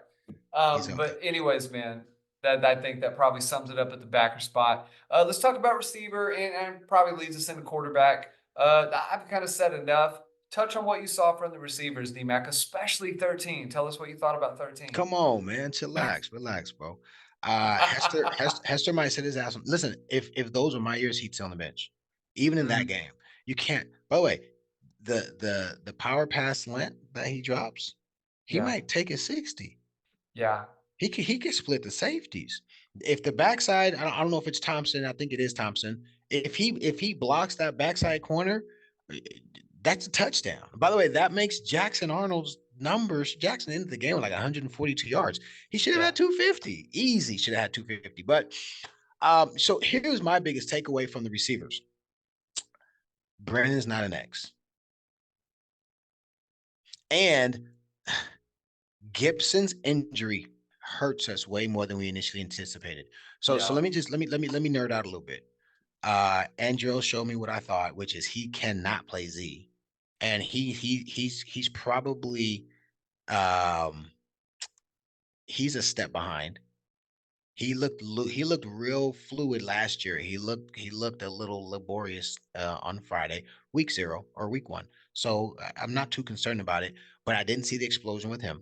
He's okay. But anyways, man, that I think that probably sums it up at the backer spot. Let's talk about receiver and probably leads us into quarterback. I've kind of said enough. Touch on what you saw from the receivers, DMAC, especially 13. Tell us what you thought about 13. Come on, man. Chillax. Relax, bro. Hester might sit his ass on. Listen, if those were my years, he'd sit on the bench. Even in that Mhm. game. You can't. By the way, the power pass slant that he drops, he Yeah, might take a 60. yeah, He could split the safeties. If the backside, I don't know if it's Thompson. I think it is Thompson. If he blocks that backside corner, eh, that's a touchdown. By the way, that makes Jackson Arnold's numbers. Jackson ended the game with like 142 yards. He should have yeah, had 250. Easy should have had 250. But so here's my biggest takeaway from the receivers. Brennan's not an X. And Gibson's injury hurts us way more than we initially anticipated. So yeah, let me nerd out a little bit. Angelo showed me what I thought, which is he cannot play Z. and he's probably um he's a step behind. He looked real fluid last year. He looked a little laborious on Friday, week 0 or week 1. So I'm not too concerned about it, but I didn't see the explosion with him.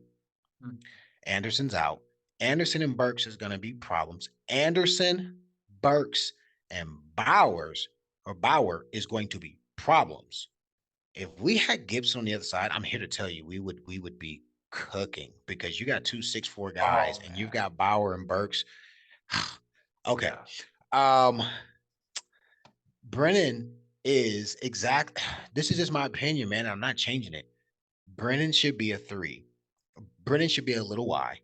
Mm. Anderson's out. Anderson and Burks is going to be problems. Anderson, Burks, and Bauer is going to be problems. If we had Gibson on the other side, I'm here to tell you we would be cooking because you got 2 6'4" guys Oh and you've man. got Bauer and Burks. Okay. Yeah. Um Brennan is exact. This is just my opinion, man. I'm not changing it. Brennan should be a 3. Brennan should be a little Y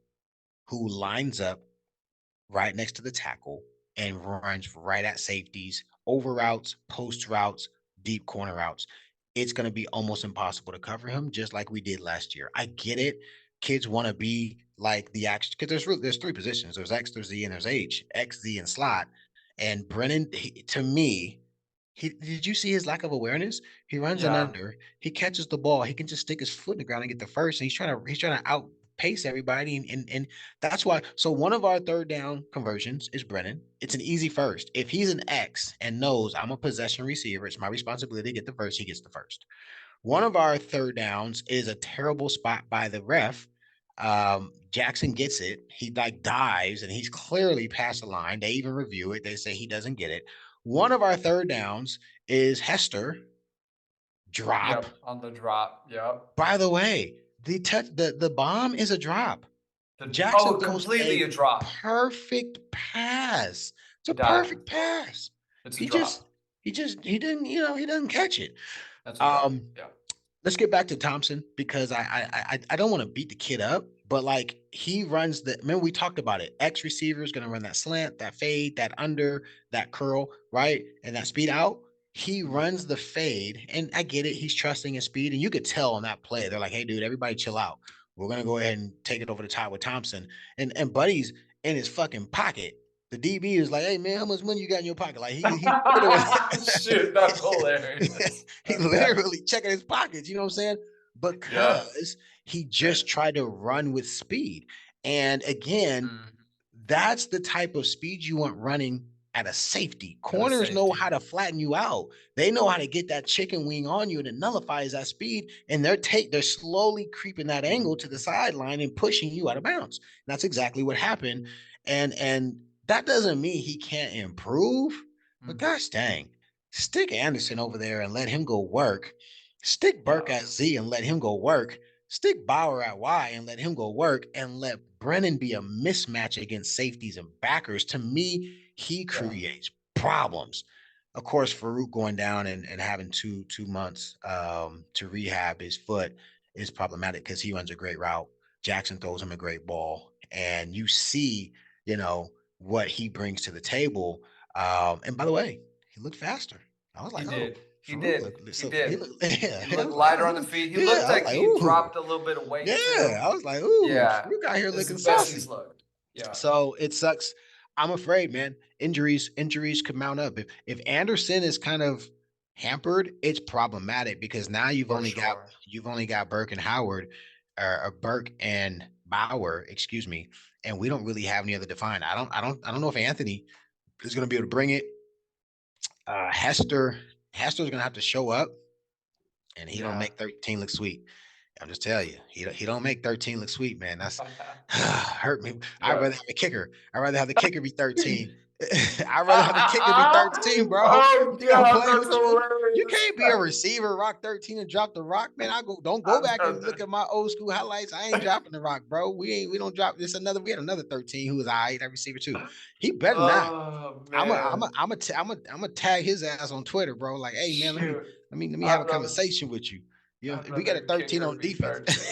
who lines up right next to the tackle and runs right at safeties, over routes, post routes, deep corner routes. It's going to be almost impossible to cover him, just like we did last year. I get it. Kids want to be like the action because there's 3 positions. There's X, there's Z, and there's H. X, Z, and slot. And Brennan, to me, he did you see his lack of awareness? He runs an Yeah. under, he catches the ball, he can just stick his foot in the ground and get the first, and he's trying to outpace everybody, and that's why. So one of our third down conversions is Brennan. It's an easy first. If he's an X and knows I'm a possession receiver, it's my responsibility to get the first, he gets the first. One of our third downs is a terrible spot by the ref. Jackson gets it. He like dives and he's clearly past the line. They even review it. They say he doesn't get it. One of our third downs is Hester drop. Yep. On the drop. Yep. By the way, the bomb is a drop. Jackson throws Completely a a drop. perfect pass. It's He a dived. perfect pass. It's a He just drop. he didn't, he doesn't catch it. That's a drop. Um Yeah. let's get back to Thompson because I don't want to beat the kid up, but like he runs the. Remember we talked about it. X receiver is going to run that slant, that fade, that under, that curl, right, and that speed out. He Mhm. runs the fade, and I get it. He's trusting his speed, and you could tell on that play. They're like, "Hey, dude, everybody chill out. We're gonna go ahead and take it over the top with Thompson." And Buddy's in his fucking pocket. The DB is like, "Hey man, how much money you got in your pocket?" Like he literally Shoot, that's hilarious. he Okay. literally checking his pockets, you know what I'm saying? Yep. Because he just Man. tried to run with speed. And again, Mhm. that's the type of speed you want running at a safety. At a Corners know how safety. to flatten you out. They know how to get that chicken wing on you and it nullifies that speed. And they're slowly creeping that angle to the sideline and pushing you out of bounds. And that's exactly what happened. And that doesn't mean he can't improve, but Mhm. gosh dang, stick Anderson over there and let him go work. Stick Burke Yeah. at Z and let him go work. Stick Bauer at Y and let him go work and let Brennan be a mismatch against safeties and backers. To me, he Yeah. creates problems. Of course, Farouk going down and having 2 months to rehab his foot is problematic because he runs a great route. Jackson throws him a great ball, and you see, you know, what he brings to the table. And by the way, he looked faster. I was He like, oh, did. He Farouk did. looked He so he did. looked yeah. He I looked was like, oh, lighter on the feet. He yeah. looked I was like like, he ooh, dropped a little bit of weight yeah. too. I was like, ooh, Yeah. Farouk out here It's the looking best he's saucy. looked. Yeah. So it sucks. I'm afraid, man. Injuries could mount up. If Anderson is kind of hampered, it's problematic because now For sure. you've only got Burke and Howard, or Burke and Bauer, excuse me, and we don't really have any other defined. I don't know if Anthony is going to be able to bring it. Hester's going to have to show up, and he don't Yeah. make 13 look sweet. I'm just telling you, he don't make 13 look sweet, man. That's hurt me. I'd rather Yep. have a kicker. I'd rather have the kicker be 13. I'd rather have the kicker be 13, bro. Oh You think I'm God, playing that's with you? You hilarious. can't be a receiver, rock 13 and drop the rock, man. Don't go I've back done and look that. at my old school highlights. I ain't dropping the rock, bro. We don't drop this another. We had another 13 who was all right, that receiver too. He better not. Oh I'm a I'm a man. I'm a I'm a tag his ass on Twitter, bro. Like, hey man, Shoot. let me have a I'd rather conversation with you. You know, I'd we got a rather 13 kicker on be defense.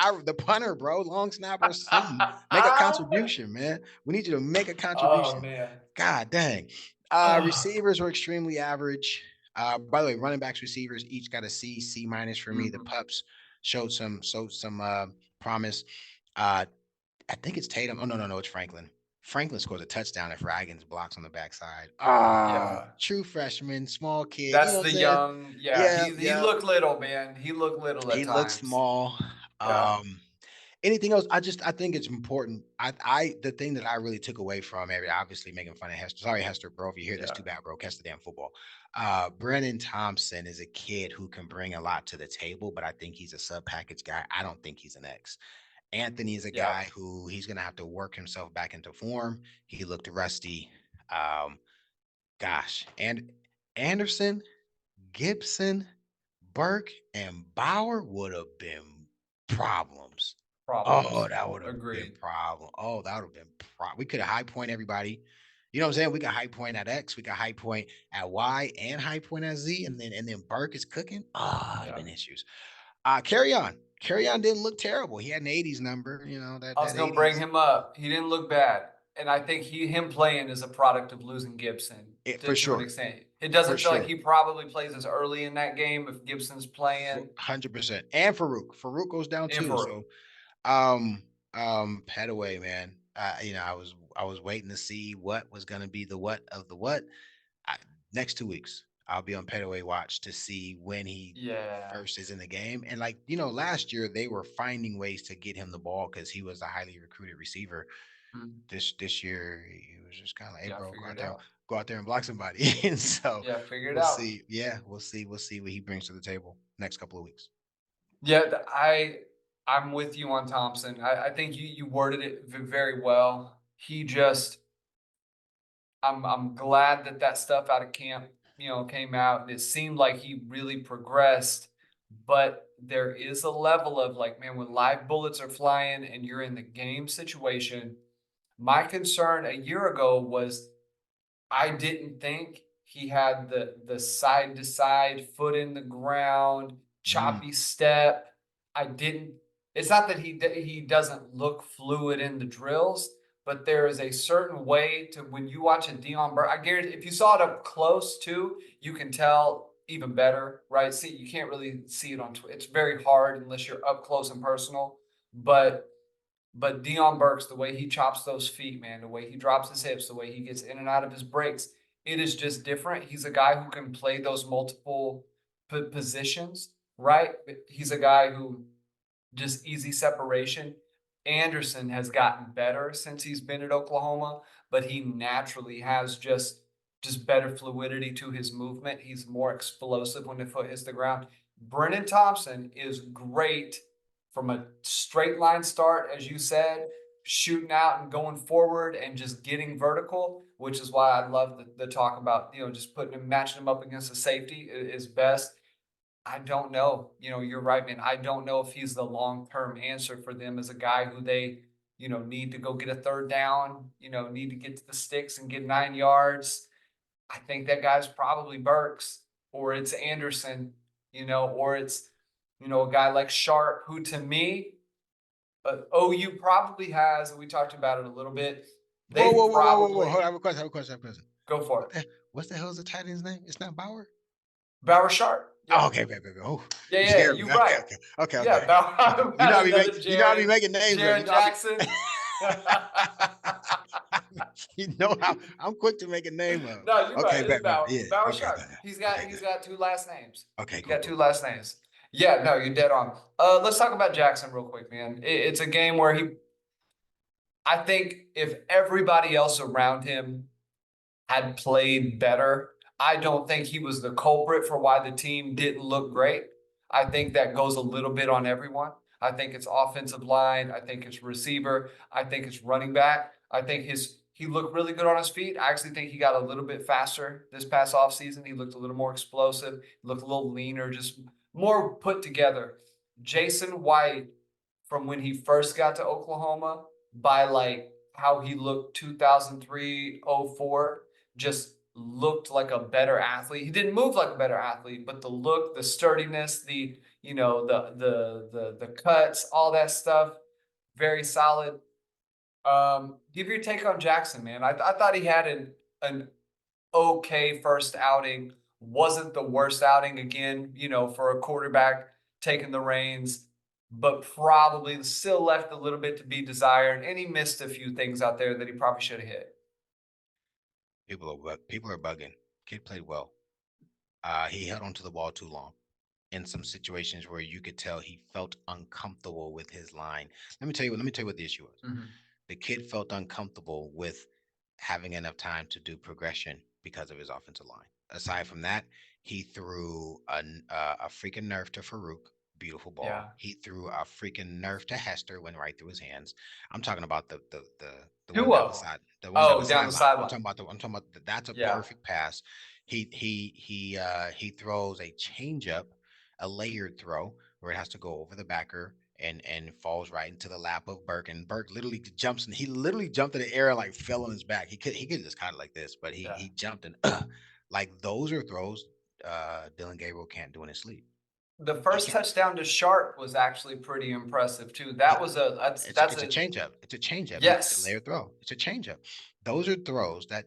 13. The punter, bro, long snapper, something. Make a contribution, man. We need you to make a Oh contribution. man. God dang. Oh, Receivers were extremely average. By the way, running backs, receivers each got a C minus for me. The mhm. pups showed some promise. I think it's Tatum. Oh no, it's Franklin. Franklin scores a touchdown if Raggins blocks on the backside. Ah, Yeah. true freshman, small kid. You know That's what I'm the saying? young, yeah, Yeah, he yeah. looked little, man. He looked little at He looks times. small. Yeah, Anything else? I think it's important. The thing that I really took away from every obviously making fun of Hester. Sorry, Hester, bro. If you hear this, yeah, too bad, bro. Catch the damn football. Brennan Thompson is a kid who can bring a lot to the table, but I think he's a sub package guy. I don't think he's an X. Anthony is a yeah. guy who he's gonna have to work himself back into form. He looked rusty. Um, gosh, and Anderson, Gibson, Burke, and Bauer would have been problems. Oh, Problems. that would have been Agreed. problem. Oh, that would have been we could have high point everybody. You know what I'm saying? We got high point at X, we got high point at Y, and high point at Z, and then Burke is cooking. Oh, it'd have Yeah. been issues. Carry on. Carry on didn't look terrible. He had an 80s number, that I was that gonna bring 80s. him up. He didn't look bad, and I think him playing is a product of losing Gibson For to an sure. extent. It For doesn't feel like sure. he probably plays as early in that game if Gibson's playing 100%. And Farouk. Farouk goes down in too. for So Petaway, man. I was waiting to see what was gonna be the what of the what. I, Next 2 weeks, I'll be on Petaway watch to see when he yeah. first is in the game. And last year they were finding ways to get him the ball because he was a highly recruited receiver. Mm, This year he was just kind of like, hey, yeah, bro, figure it go out there and block somebody. And so Yeah, figure it we'll out. see. Yeah, we'll see what he brings to the table next couple of weeks. Yeah, I'm with you on Thompson. I think you worded it very well. He just I'm glad that that stuff out of camp, came out, and it seemed like he really progressed. But there is a level of like, man, when live bullets are flying and you're in the game situation, my concern a year ago was I didn't think he had the side to side, foot in the ground, Mm, choppy step. I didn't. It's not that he doesn't look fluid in the drills, but there is a certain way to when you watch a Dion Burke. I guarantee if you saw it up close too, you can tell even better, right? See, you can't really see it on Twitter. It's very hard unless you're up close and personal, but Dion Burks, the way he chops those feet, man, the way he drops his hips, the way he gets in and out of his breaks, it is just different. He's a guy who can play those multiple positions, right? He's a guy who just easy separation. Anderson has gotten better since he's been at Oklahoma, but he naturally has just better fluidity to his movement. He's more explosive when the foot hits the ground. Brennan Thompson is great from a straight line start, as you said, shooting out and going forward and just getting vertical, which is why I love the talk about, just putting him, matching him up against a safety is best. I don't know. You're right, man. I don't know if he's the long-term answer for them as a guy who they, need to go get a third down, need to get to the sticks and get 9 yards. I think that guy's probably Burks or it's Anderson, or it's, a guy like Sharp, who to me, OU probably has, and we talked about it a little bit. Whoa, They whoa, whoa, whoa, whoa, whoa. Hold on, probably I have a question. I have a question. I have a question. go for What it. what's the hell is the tight end's name? It's not Bauer. Bauer Sharp. Oh, Yeah. okay, baby, baby. Oh, Yeah, you yeah, scared me. you're Okay, right. okay, okay, Yeah, okay, okay. Bauer You know had how we make. another You know how we Jared, making names up. You Jared know how we. Jackson. You know how I'm quick to make a name up. No, you're Okay, right. It's bet, bet. Bauer. Yeah. Bauer Okay, Sharp. bet, bet. He's Okay, got good. he's got two last names. Okay, He's cool, got cool, two cool. last names. Yeah, no, you're dead on. Let's talk about Jackson real quick, man. It's a game where I think if everybody else around him had played better. I don't think he was the culprit for why the team didn't look great. I think that goes a little bit on everyone. I think it's offensive line. I think it's receiver. I think it's running back. I think he looked really good on his feet. I actually think he got a little bit faster this past offseason. He looked a little more explosive, looked a little leaner, just more put together. Jason White, from when he first got to Oklahoma, by like how he looked 2003, 04, just looked like a better athlete. He didn't move like a better athlete, but the look, the sturdiness, the cuts, all that stuff, very solid. Give your take on Jackson, man. I thought he had an okay first outing. Wasn't the worst outing again, for a quarterback taking the reins. but probably still left a little bit to be desired. And he missed a few things out there that he probably should have hit. People are bugging. Kid played well. He held onto the ball too long in some situations where you could tell he felt uncomfortable with his line. Let me tell you what the issue was. Mhm. The kid felt uncomfortable with having enough time to do progression because of his offensive line. Aside from that, he threw a freaking nerf to Farouk, beautiful ball. Yeah. He threw a freaking nerf to Hester, went right through his hands. I'm talking about the one Two down the of them. side, the one down the Oh, down the sideline. sideline. I'm talking about that's a Yeah. perfect pass. He throws a changeup, a layered throw where it has to go over the backer and falls right into the lap of Burke. And Burke literally jumps and he literally jumped in the air and like fell on his back. He could just caught it like this, but Yeah. he jumped and like those are throws Dylan Gabriel can't do in his sleep. The He first can't. touchdown to Sharp was actually pretty impressive too. That was a that's It's a a changeup. It's a changeup. It's a yes. layered throw. It's a changeup. Those are throws that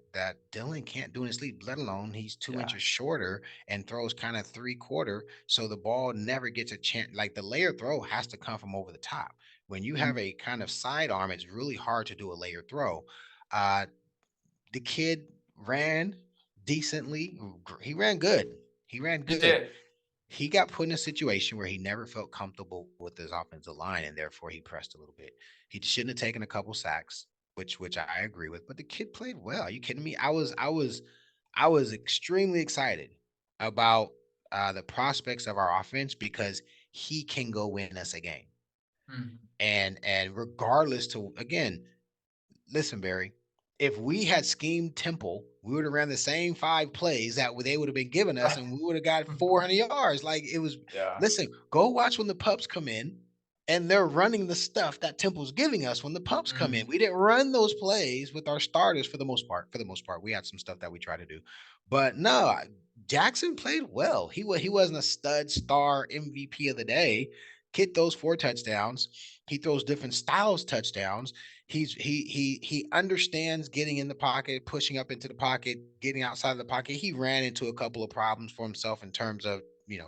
Dylan can't do in his sleep. Let alone he's two Yeah. inches shorter and throws kind of 3/4, so the ball never gets a chance. Like the layered throw has to come from over the top. When you have Mhm. a kind of sidearm, it's really hard to do a layered throw. Uh, the kid ran decently. He ran good. He ran He good. did. He got put in a situation where he never felt comfortable with his offensive line, and therefore he pressed a little bit. He shouldn't have taken a couple sacks, which I agree with. But the kid played well. Are you kidding me? I was extremely excited about the prospects of our offense because he can go win us a game. Mhm. And regardless to again, listen, Barry, if we had schemed Temple, we would have ran the same 5 plays that they would have been giving us, and we would have got 400 yards. Like it was. Yeah. Listen, go watch when the pups come in, and they're running the stuff that Temple's giving us when the pups come in. Mhm. We didn't run those plays with our starters for the most part. For the most part, we had some stuff that we tried to do, but no, Jackson played well. He wasn't a stud star MVP of the day. Kid throws 4 touchdowns. He throws different styles touchdowns. He understands getting in the pocket, pushing up into the pocket, getting outside of the pocket. He ran into a couple of problems for himself in terms of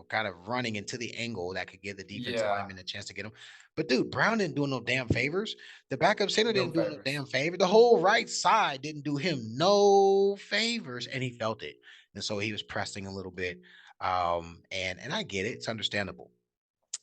kind of running into the angle that could give the defensive Yeah. lineman a chance to get him. But dude, Brown didn't do no damn favors. The backup center No didn't do no favors. damn favor. The whole right side didn't do him no favors, and he felt it. And so he was pressing a little bit. And I get it; it's understandable.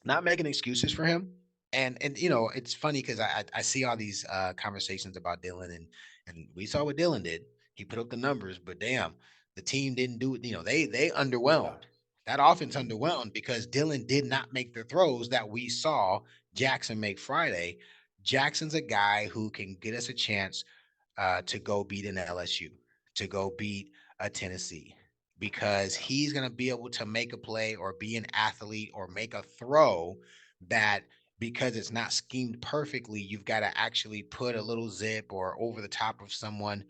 Not making excuses for him. And it's funny because I see all these conversations about Dylan and we saw what Dylan did. He put up the numbers, but damn, the team didn't do it. They Yeah. underwhelmed. That offense underwhelmed because Dylan did not make the throws that we saw Jackson make Friday. Jackson's a guy who can get us a chance to go beat an LSU, to go beat a Tennessee, because Yeah. he's going to be able to make a play or be an athlete or make a throw that, because it's not schemed perfectly, you've got to actually put a little zip or over the top of someone,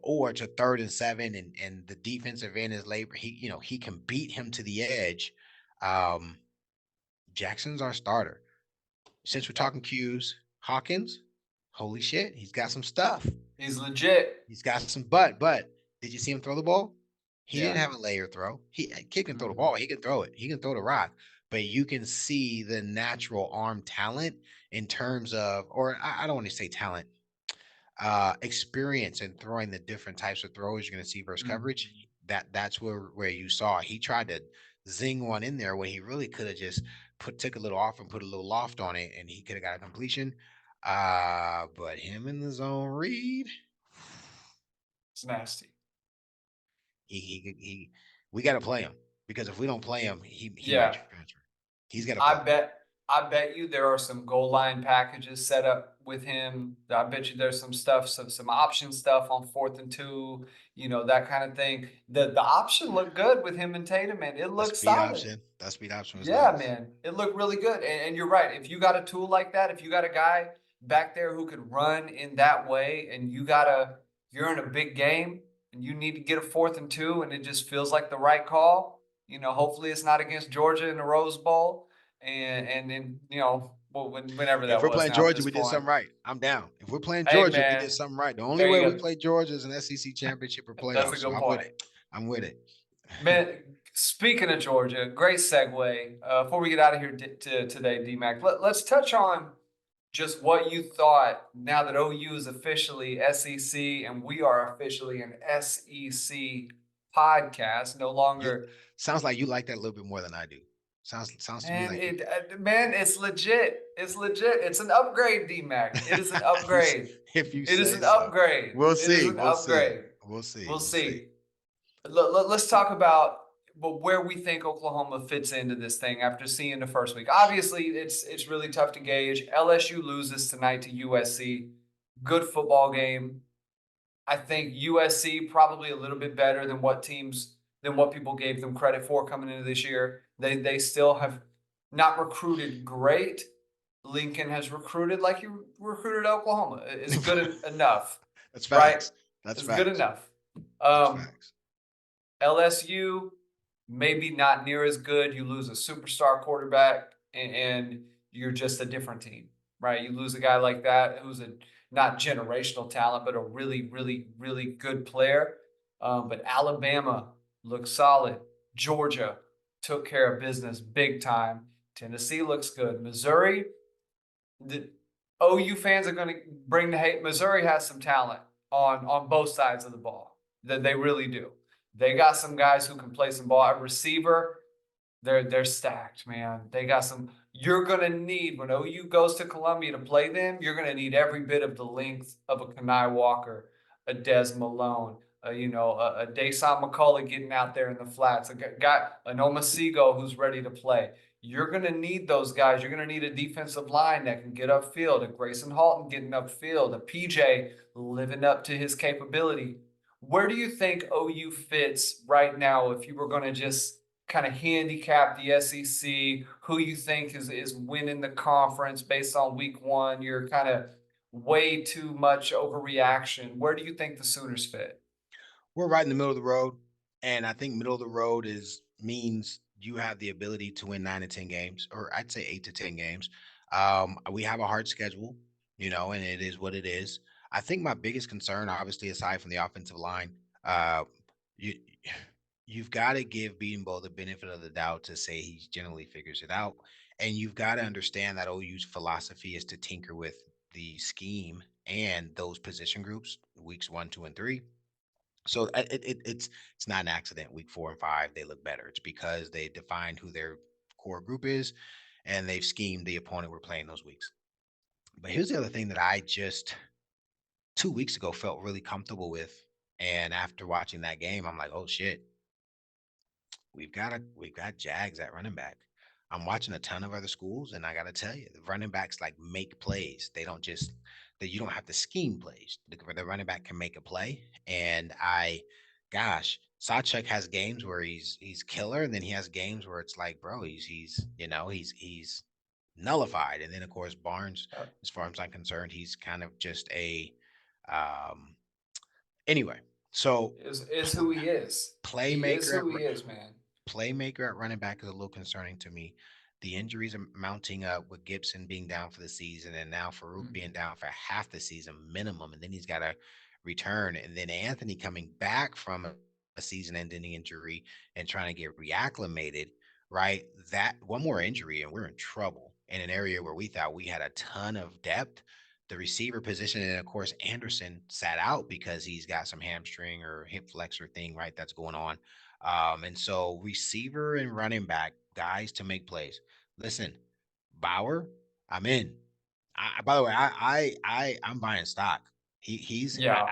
or to 3rd and 7, and the defensive end is labor. He can beat him to the edge. Um, Jackson's our starter. Since we're Yeah. talking Q's, Hawkins, holy shit, he's got some stuff. He's legit. He's got some butt. But did you see him throw the ball? He didn't Yeah. have a layer throw. Kid can throw the Mhm. ball. He can throw it. He can throw the rock. But you can see the natural arm talent in terms of, or I don't want to say talent, experience in throwing the different types of throws you're going to see versus coverage. Mhm. That's where you saw he tried to zing one in there where he really could have just took a little off and put a little loft on it, and he could have got a completion. But him in the zone read, It's nasty. he we got to play him, because if we don't play him, he might Yeah. transfer. He's got to I play. bet I bet you there are some goal line packages set up with him. I bet you there's some stuff, some option stuff on 4th and 2, that kind of thing. The option looked good with him and Tatum, man. It The looked speed solid. option, that speed option was Yeah, nice. man. It looked really good. And you're right. If you got a tool like that, if you got a guy back there who could run in that way, and you're in a big game and you need to get a 4th and 2, and it just feels like the right call. Hopefully it's not against Georgia in the Rose Bowl. And then, well, whenever If that we're was playing now at Georgia, this we did point. something right. I'm down. If we're playing Hey Georgia, we did man, something right. The only there way you we go. play Georgia is an SEC championship or That's a playoffs. So good I'm with point. it. I'm with it. Man, speaking of Georgia, great segue. Before we get out of here today, DMAC, let's touch on just what you thought now that OU is officially SEC and we are officially an SEC podcast. No You longer, sounds like you like that a little bit more than I do. Sounds to me and like you. man, it's legit. It's legit. It's an upgrade, DMAC. It is an if you s- upgrade. if you It is say an so. upgrade. We'll It is see. an We'll see. upgrade. We'll see. We'll We'll see. see. Let's talk about where we think Oklahoma fits into this thing after seeing the first week. Obviously, it's really tough to gauge. LSU loses tonight to USC. Good football game. I think USC probably a little bit better than what people gave them credit for coming into this year. They still have not recruited great. Lincoln has recruited like you recruited Oklahoma. It's good enough, That's right? facts. That's It's good facts. enough. That's Um, facts. LSU, maybe not near as good. You lose a superstar quarterback and you're just a different team, right? You lose a guy like that who's a not generational talent, but a really, really, really good player. But Alabama looks solid. Georgia took care of business big time. Tennessee looks good. Missouri, the OU fans are going to bring the hate. Missouri has some talent on both sides of the ball. That they really do. They got some guys who can play some ball. At receiver, they're stacked, man. They got some. You're gonna need when OU goes to Columbia to play them. You're gonna need every bit of the length of a Kanai Walker, a Des Malone, a Dason McCullough getting out there in the flats, a guy, an Omasigo who's ready to play. You're gonna need those guys. You're gonna need a defensive line that can get upfield, a Grayson Halton getting upfield, a PJ living up to his capability. Where do you think OU fits right now if you were going to just kind of handicap the SEC, who you think is winning the conference based on week one? You're kind of way too much overreaction. Where do you think the Sooners fit? We're right in the middle of the road, and I think middle of the road is means you have the ability to win 9 to 10 games, or I'd say 8 to 10 games. We have a hard schedule, and it is what it is. I think my biggest concern, obviously, aside from the offensive line, uh, you you've got to give Beanbo the benefit of the doubt to say he generally figures it out, and you've got to understand that OU's philosophy is to tinker with the scheme and those position groups, weeks 1, 2, and 3. So it's not an accident. Week 4 and 5, they look better. It's because they defined who their core group is, and they've schemed the opponent we're playing those weeks. But here's the other thing that I just 2 weeks ago felt really comfortable with, and after watching that game, I'm like, oh shit, we've got Jags at running back. I'm watching a ton of other schools, and I got to tell you, the running backs like make plays. They don't just that you don't have to scheme plays. The running back can make a play, and gosh, Sawchuk has games where he's killer, and then he has games where it's like, bro, he's nullified, and then of course Barnes, Uh, as far as I'm concerned, he's kind of just a um. Anyway, so is who he is. He is playmaker who he is, man. playmaker at running back is a little concerning to me. The injuries are mounting up with Gibson being down for the season and now Farouk Mm. being down for half the season minimum. And then he's got to return. And then Anthony coming back from a season ending injury and trying to get reacclimated, right? That one more injury and we're in trouble in an area where we thought we had a ton of depth. The receiver position, and of course, Anderson sat out because he's got some hamstring or hip flexor thing, right? That's going on. And so receiver and running back guys to make plays. Listen, Bauer, I'm in. By the way, I'm buying stock. Yeah.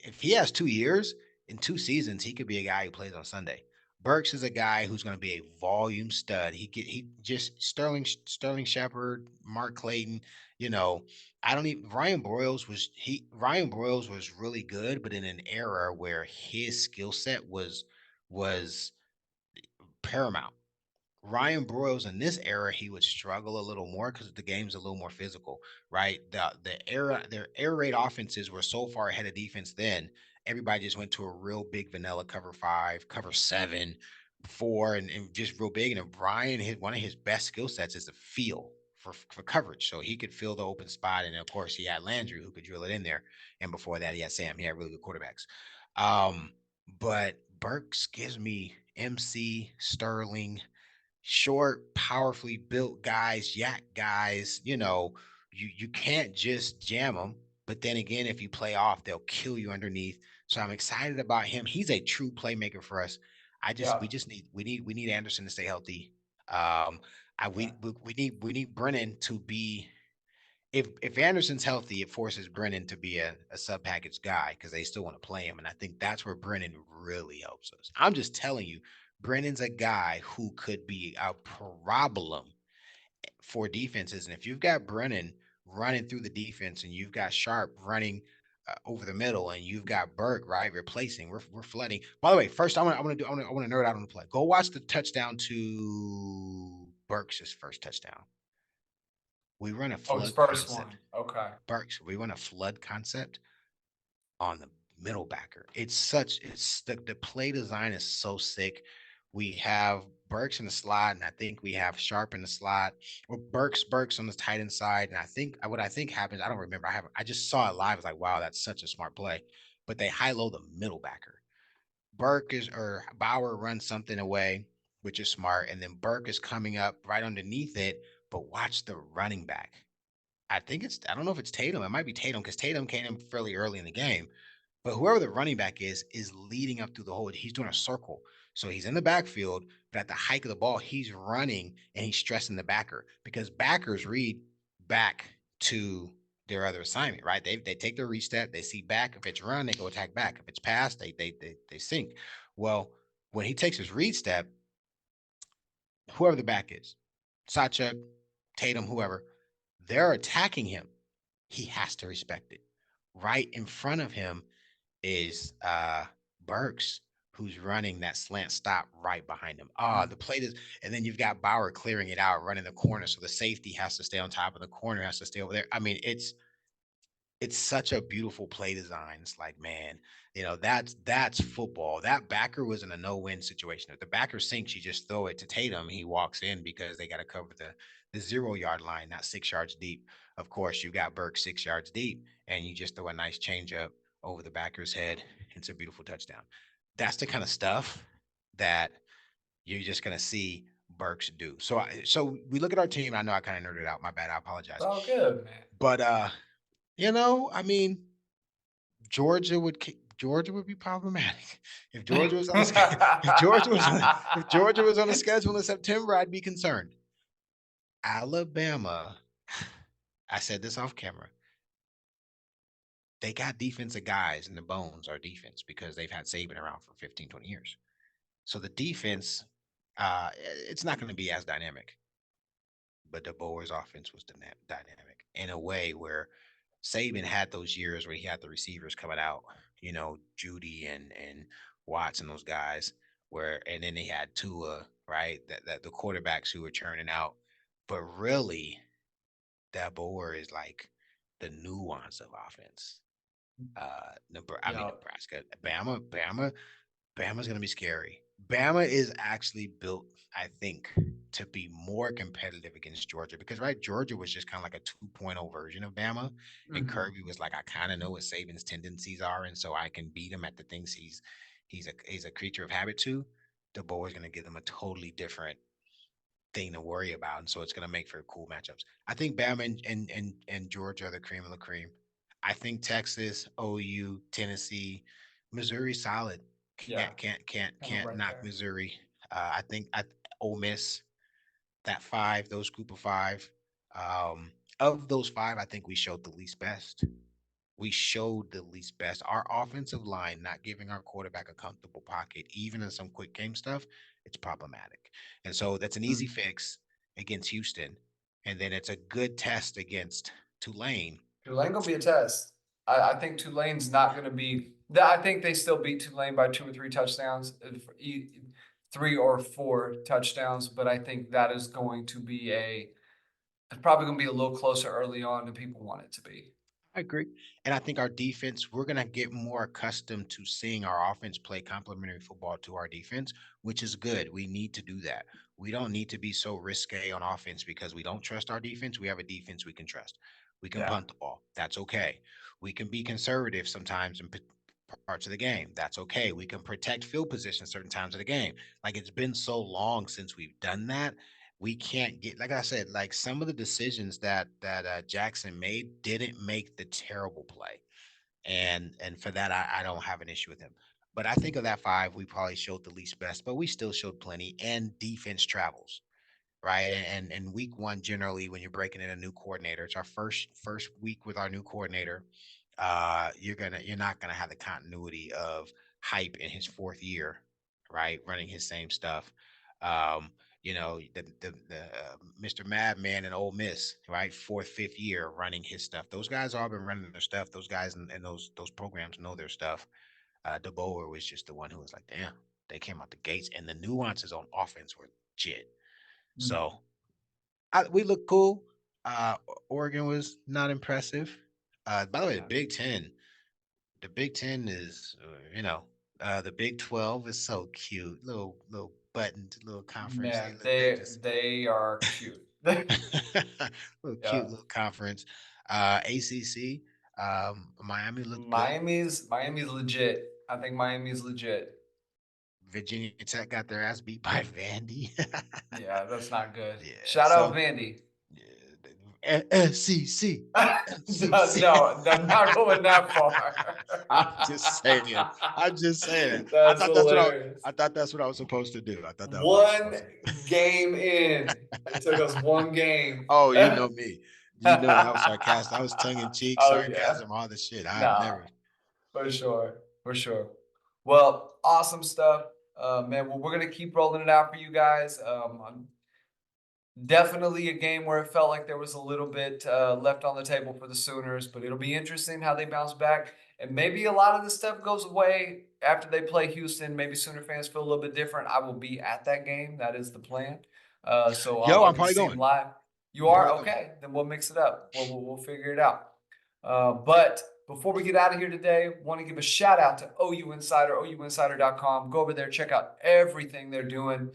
If he has 2 years in 2 seasons, he could be a guy who plays on Sunday. Burks is a guy who's going to be a volume stud. He just Sterling Shepard, Mark Clayton. You know, I don't even Ryan Broyles was really good, but in an era where his skill set was paramount. Ryan Broyles in this era, he would struggle a little more because the game's a little more physical, right? Their air raid offenses were so far ahead of defense then. Everybody just went to a real big vanilla cover 5, cover 7, 4, and just real big. And Brian, one of his best skill sets is the feel for coverage. So he could feel the open spot. And of course, he had Landry who could drill it in there. And before that, he had Sam. He had really good quarterbacks. Um, but Burks gives me MC Sterling, short, powerfully built guys, yak guys. You can't just jam them. But then again, if you play off, they'll kill you underneath. So I'm excited about him. He's a true playmaker for us. Yeah. We need Anderson to stay healthy. Um, I Yeah. we need Brennan to be, if Anderson's healthy, it forces Brennan to be a sub package guy because they still want to play him. And I think that's where Brennan really helps us. I'm just telling you, Brennan's a guy who could be a problem for defenses. And if you've got Brennan running through the defense and you've got Sharp running over the middle and you've got Burke, right, replacing, we're flooding. By the way, first I want to nerd out on the play. Go watch the touchdown to Burks' first touchdown. We run a Oh, his flood first concept. one. Okay. Burks, we run a flood concept on the middle backer. It's the play design is so sick. We have Burks in the slot, and I think we have Sharp in the slot, or Burks on the tight end side. And I think what I think happens, I don't remember. I just saw it live. I was like, wow, that's such a smart play. But they high low the middle backer. Burke is or Bauer runs something away, which is smart, and then Burke is coming up right underneath it. But watch the running back. I don't know if it's Tatum. It might be Tatum because Tatum came in fairly early in the game. But whoever the running back is leading up through the hole. He's doing a circle. So he's in the backfield, but at the hike of the ball, he's running and he's stressing the backer because backers read back to their other assignment, right? They take their reset, they see back. If it's run, they go attack back. If it's pass, they sink. Well, when he takes his read step, whoever the back is, Sachuk, Tatum, whoever, they're attacking him. He has to respect it. Right in front of him is Burks, who's running that slant stop right behind him. Mhm. The plate is, and then you've got Bauer clearing it out, running the corner. So the safety has to stay on top of the corner, has to stay over there. I mean, it's such a beautiful play design. It's like, man, that's football. That backer was in a no-win situation. If the backer sinks, you just throw it to Tatum. He walks in because they got to cover the 0 yard line, not 6 yards deep. Of course, you got Burke 6 yards deep, and you just throw a nice change up over the backer's head. It's a beautiful touchdown. That's the kind of stuff that you're just gonna see Burks do. So we look at our team. I know I kind of nerded out. My bad. I apologize. Oh, good, man. But I mean, Georgia would be problematic. If Georgia was on the if Georgia was on the schedule in September, I'd be concerned. Alabama, I said this off camera. They got defensive guys in the bones, our defense, because they've had Saban around for 15, 20 years. So the defense, it's not going to be as dynamic. But the Boers offense was dynamic in a way where Saban had those years where he had the receivers coming out, Judy and Watts and those guys, and then they had Tua, right? That the quarterbacks who were churning out. But really, that Boer is like the nuance of offense. Yeah. Nebraska, Bama's going to be scary. Bama is actually built, I think, to be more competitive against Georgia because, right, Georgia was just kind of like a 2.0 version of Bama. And Mhm. Kirby was like, I kind of know what Saban's tendencies are. And so I can beat him at the things he's a creature of habit to. The boy is going to give them a totally different thing to worry about. And so it's going to make for cool matchups. I think Bama and Georgia are the cream of the cream. I think Texas, OU, Tennessee, Missouri solid. Yeah. Kind of Can't right knock there. Missouri. I think Ole Miss, that five, those group of five. Of those five, I think we showed the least best. We showed the least best. Our offensive line not giving our quarterback a comfortable pocket, even in some quick game stuff, it's problematic. And so that's an easy Mhm. fix against Houston. And then it's a good test against Tulane. Tulane gonna be a test. I think Tulane's not gonna be. I think they still beat Tulane by 2 or 3 touchdowns, 3 or 4 touchdowns. But I think that is going to be It's probably gonna be a little closer early on than people want it to be. I agree. And I think our defense, we're going to get more accustomed to seeing our offense play complementary football to our defense, which is good. We need to do that. We don't need to be so risque on offense because we don't trust our defense. We have a defense we can trust. We can Yeah. punt the ball. That's okay. We can be conservative sometimes and parts of the game. That's okay. We can protect field position certain times of the game. Like it's been so long since we've done that. We can't get, like I said, like some of the decisions that Jackson made didn't make the terrible play, and for that I don't have an issue with him. But I think of that five, we probably showed the least best, but we still showed plenty. And defense travels, right? And week one, generally, when you're breaking in a new coordinator, it's our first week with our new coordinator. You're not gonna have the continuity of hype in his fourth year, right? Running his same stuff. Um, the Mr. Madman and Ole Miss, right? Fourth, fifth year running his stuff. Those guys all been running their stuff. Those guys and those programs know their stuff. DeBoer was just the one who was like, damn, they came out the gates, and the nuances on offense were legit. So we look cool. Oregon was not impressive. By the way, Yeah. The Big Ten is, the Big 12 is so cute. Little buttoned little conference. Man, They're just they are cute. little Yeah. cute little conference. ACC, Miami looked good. Miami's legit. I think Miami's legit. Virginia Tech got their ass beat by Vandy. Yeah, that's not good. Yeah, Shout out so Vandy. yeah, SEC, No, SEC. no, I'm not going that far. I'm just saying. I'm just saying. That's hilarious. I thought that's what I was supposed to do. I thought that's what I was One supposed to do. game in. It took us one game. Oh, you know me. You know that was sarcastic. I was tongue in cheek, Oh yeah. sarcasm, all the shit. I've Nah, never. for sure. For sure. Well, awesome stuff. Man, well, we're gonna keep rolling it out for you guys. Definitely a game where it felt like there was a little bit left on the table for the Sooners, but it'll be interesting how they bounce back. And maybe a lot of this stuff goes away after they play Houston. Maybe Sooner fans feel a little bit different. I will be at that game. That is the plan. So Yo, I'll I'm get to probably see him going. live. You I'm are? probably going. Okay. Then we'll mix it up. We'll figure it out. But before we get out of here today, want to give a shout out to OU Insider, OUinsider.com. Go over there, check out everything they're doing.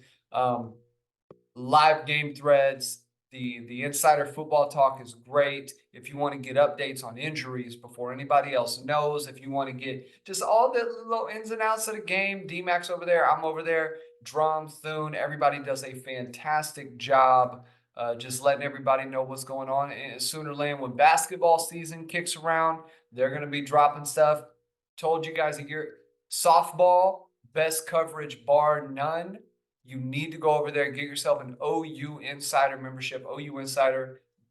Live game threads. The insider football talk is great. If you want to get updates on injuries before anybody else knows, if you want to get just all the little ins and outs of the game, D-Max over there, I'm over there, Drum, Thune, everybody does a fantastic job just letting everybody know what's going on in Soonerland. When basketball season kicks around, they're going to be dropping stuff. Told you guys a year, softball, best coverage bar none. You need to go over there and get yourself an OU Insider membership,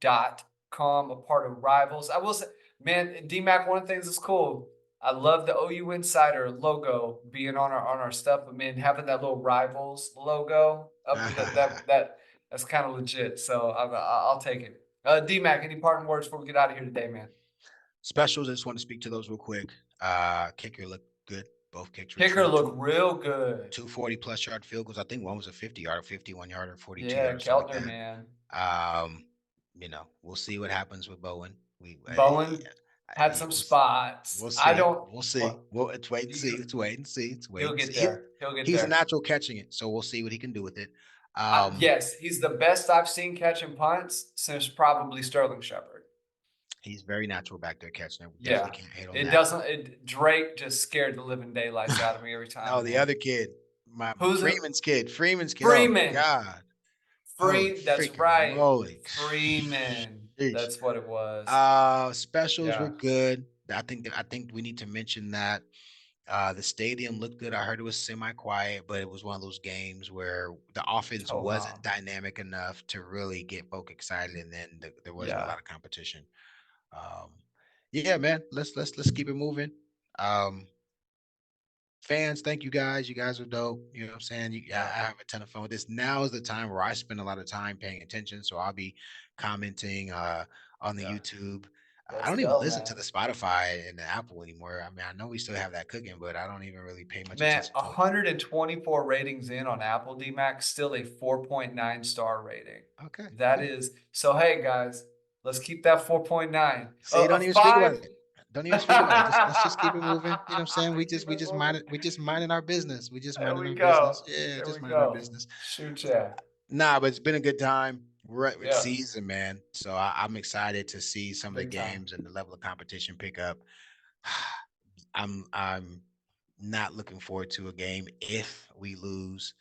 ouinsider.com, a part of Rivals. I will say, man, DMAC, one of the things that's cool. I love the OU Insider logo being on our stuff, but man, having that little Rivals logo up that's kind of legit. So I'll take it. DMAC, any parting words before we get out of here today, man? Specials, I just want to speak to those real quick. Kicker looked good. Both kicks Kicker returned look real good. 240 plus yard field goals. I think one was a 50 yard, 51 yarder, 42 Yeah, yarder, something Keltner, like man. that. We'll see what happens with Bowen. Bowen had some spots. We'll I see. don't. We'll see. Well, Well, it's wait and see. It's wait and see. It's wait he'll and get see. there. He'll get He's a there. natural catching it, so we'll see what he can do with it. Um, Yes, he's the best I've seen catching punts since probably Sterling Shepard. he's very natural back there catching it. We Yeah, definitely can't hate on it that. doesn't. Drake just scared the living daylights out of me every time. No, the man. other kid, my Who's it? Freeman's kid. Freeman's kid. Oh Freeman. God. Holy That's freaking right. moly. Freeman. Sheesh. That's what it was. Specials were Yeah. good. I think we need to mention that the stadium looked good. I heard it was semi-quiet, but it was one of those games where the offense Hold wasn't on. dynamic enough to really get folk excited, and then there wasn't a Yeah. lot of competition. Um, yeah, man. Let's keep it moving. Um, Fans, thank you guys. You guys are dope. You know what I'm saying? I Yeah. have a ton of fun with this. Now is the time where I spend a lot of time paying attention. So I'll be commenting on the Yeah. YouTube. I Let's don't even go, listen to man. the Spotify and the Apple anymore. I mean, I know we still have that cooking, but I don't even really pay much Man, attention to it. 124 ratings in on Apple DMAX, still a 4.9 star rating. Okay. That is so. Hey guys, let's keep that 4.9. See, A don't even speak about five. it. Don't even speak about it. Let's just keep it moving. You know what I'm saying? Keep We it just moving. minding our business. We just There minding we our go. business. Yeah, There just we minding our go. business. Shoot ya. Nah, but it's been a good time. We're at Yeah, season, man. So I'm excited to see some of the big time. games and the level of competition pick up. I'm not looking forward to a game if we lose.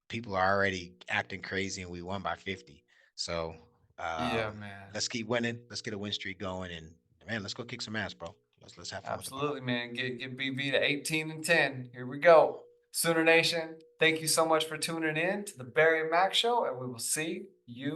People are already acting crazy and we won by 50. So Yeah, man. let's keep winning. Let's get a win streak going and man, let's go kick some ass, bro. Let's have fun with the ball. Absolutely, man. Get BV to 18-10. Here we go. Sooner Nation, thank you so much for tuning in to the Barry and Mac Show, and we will see you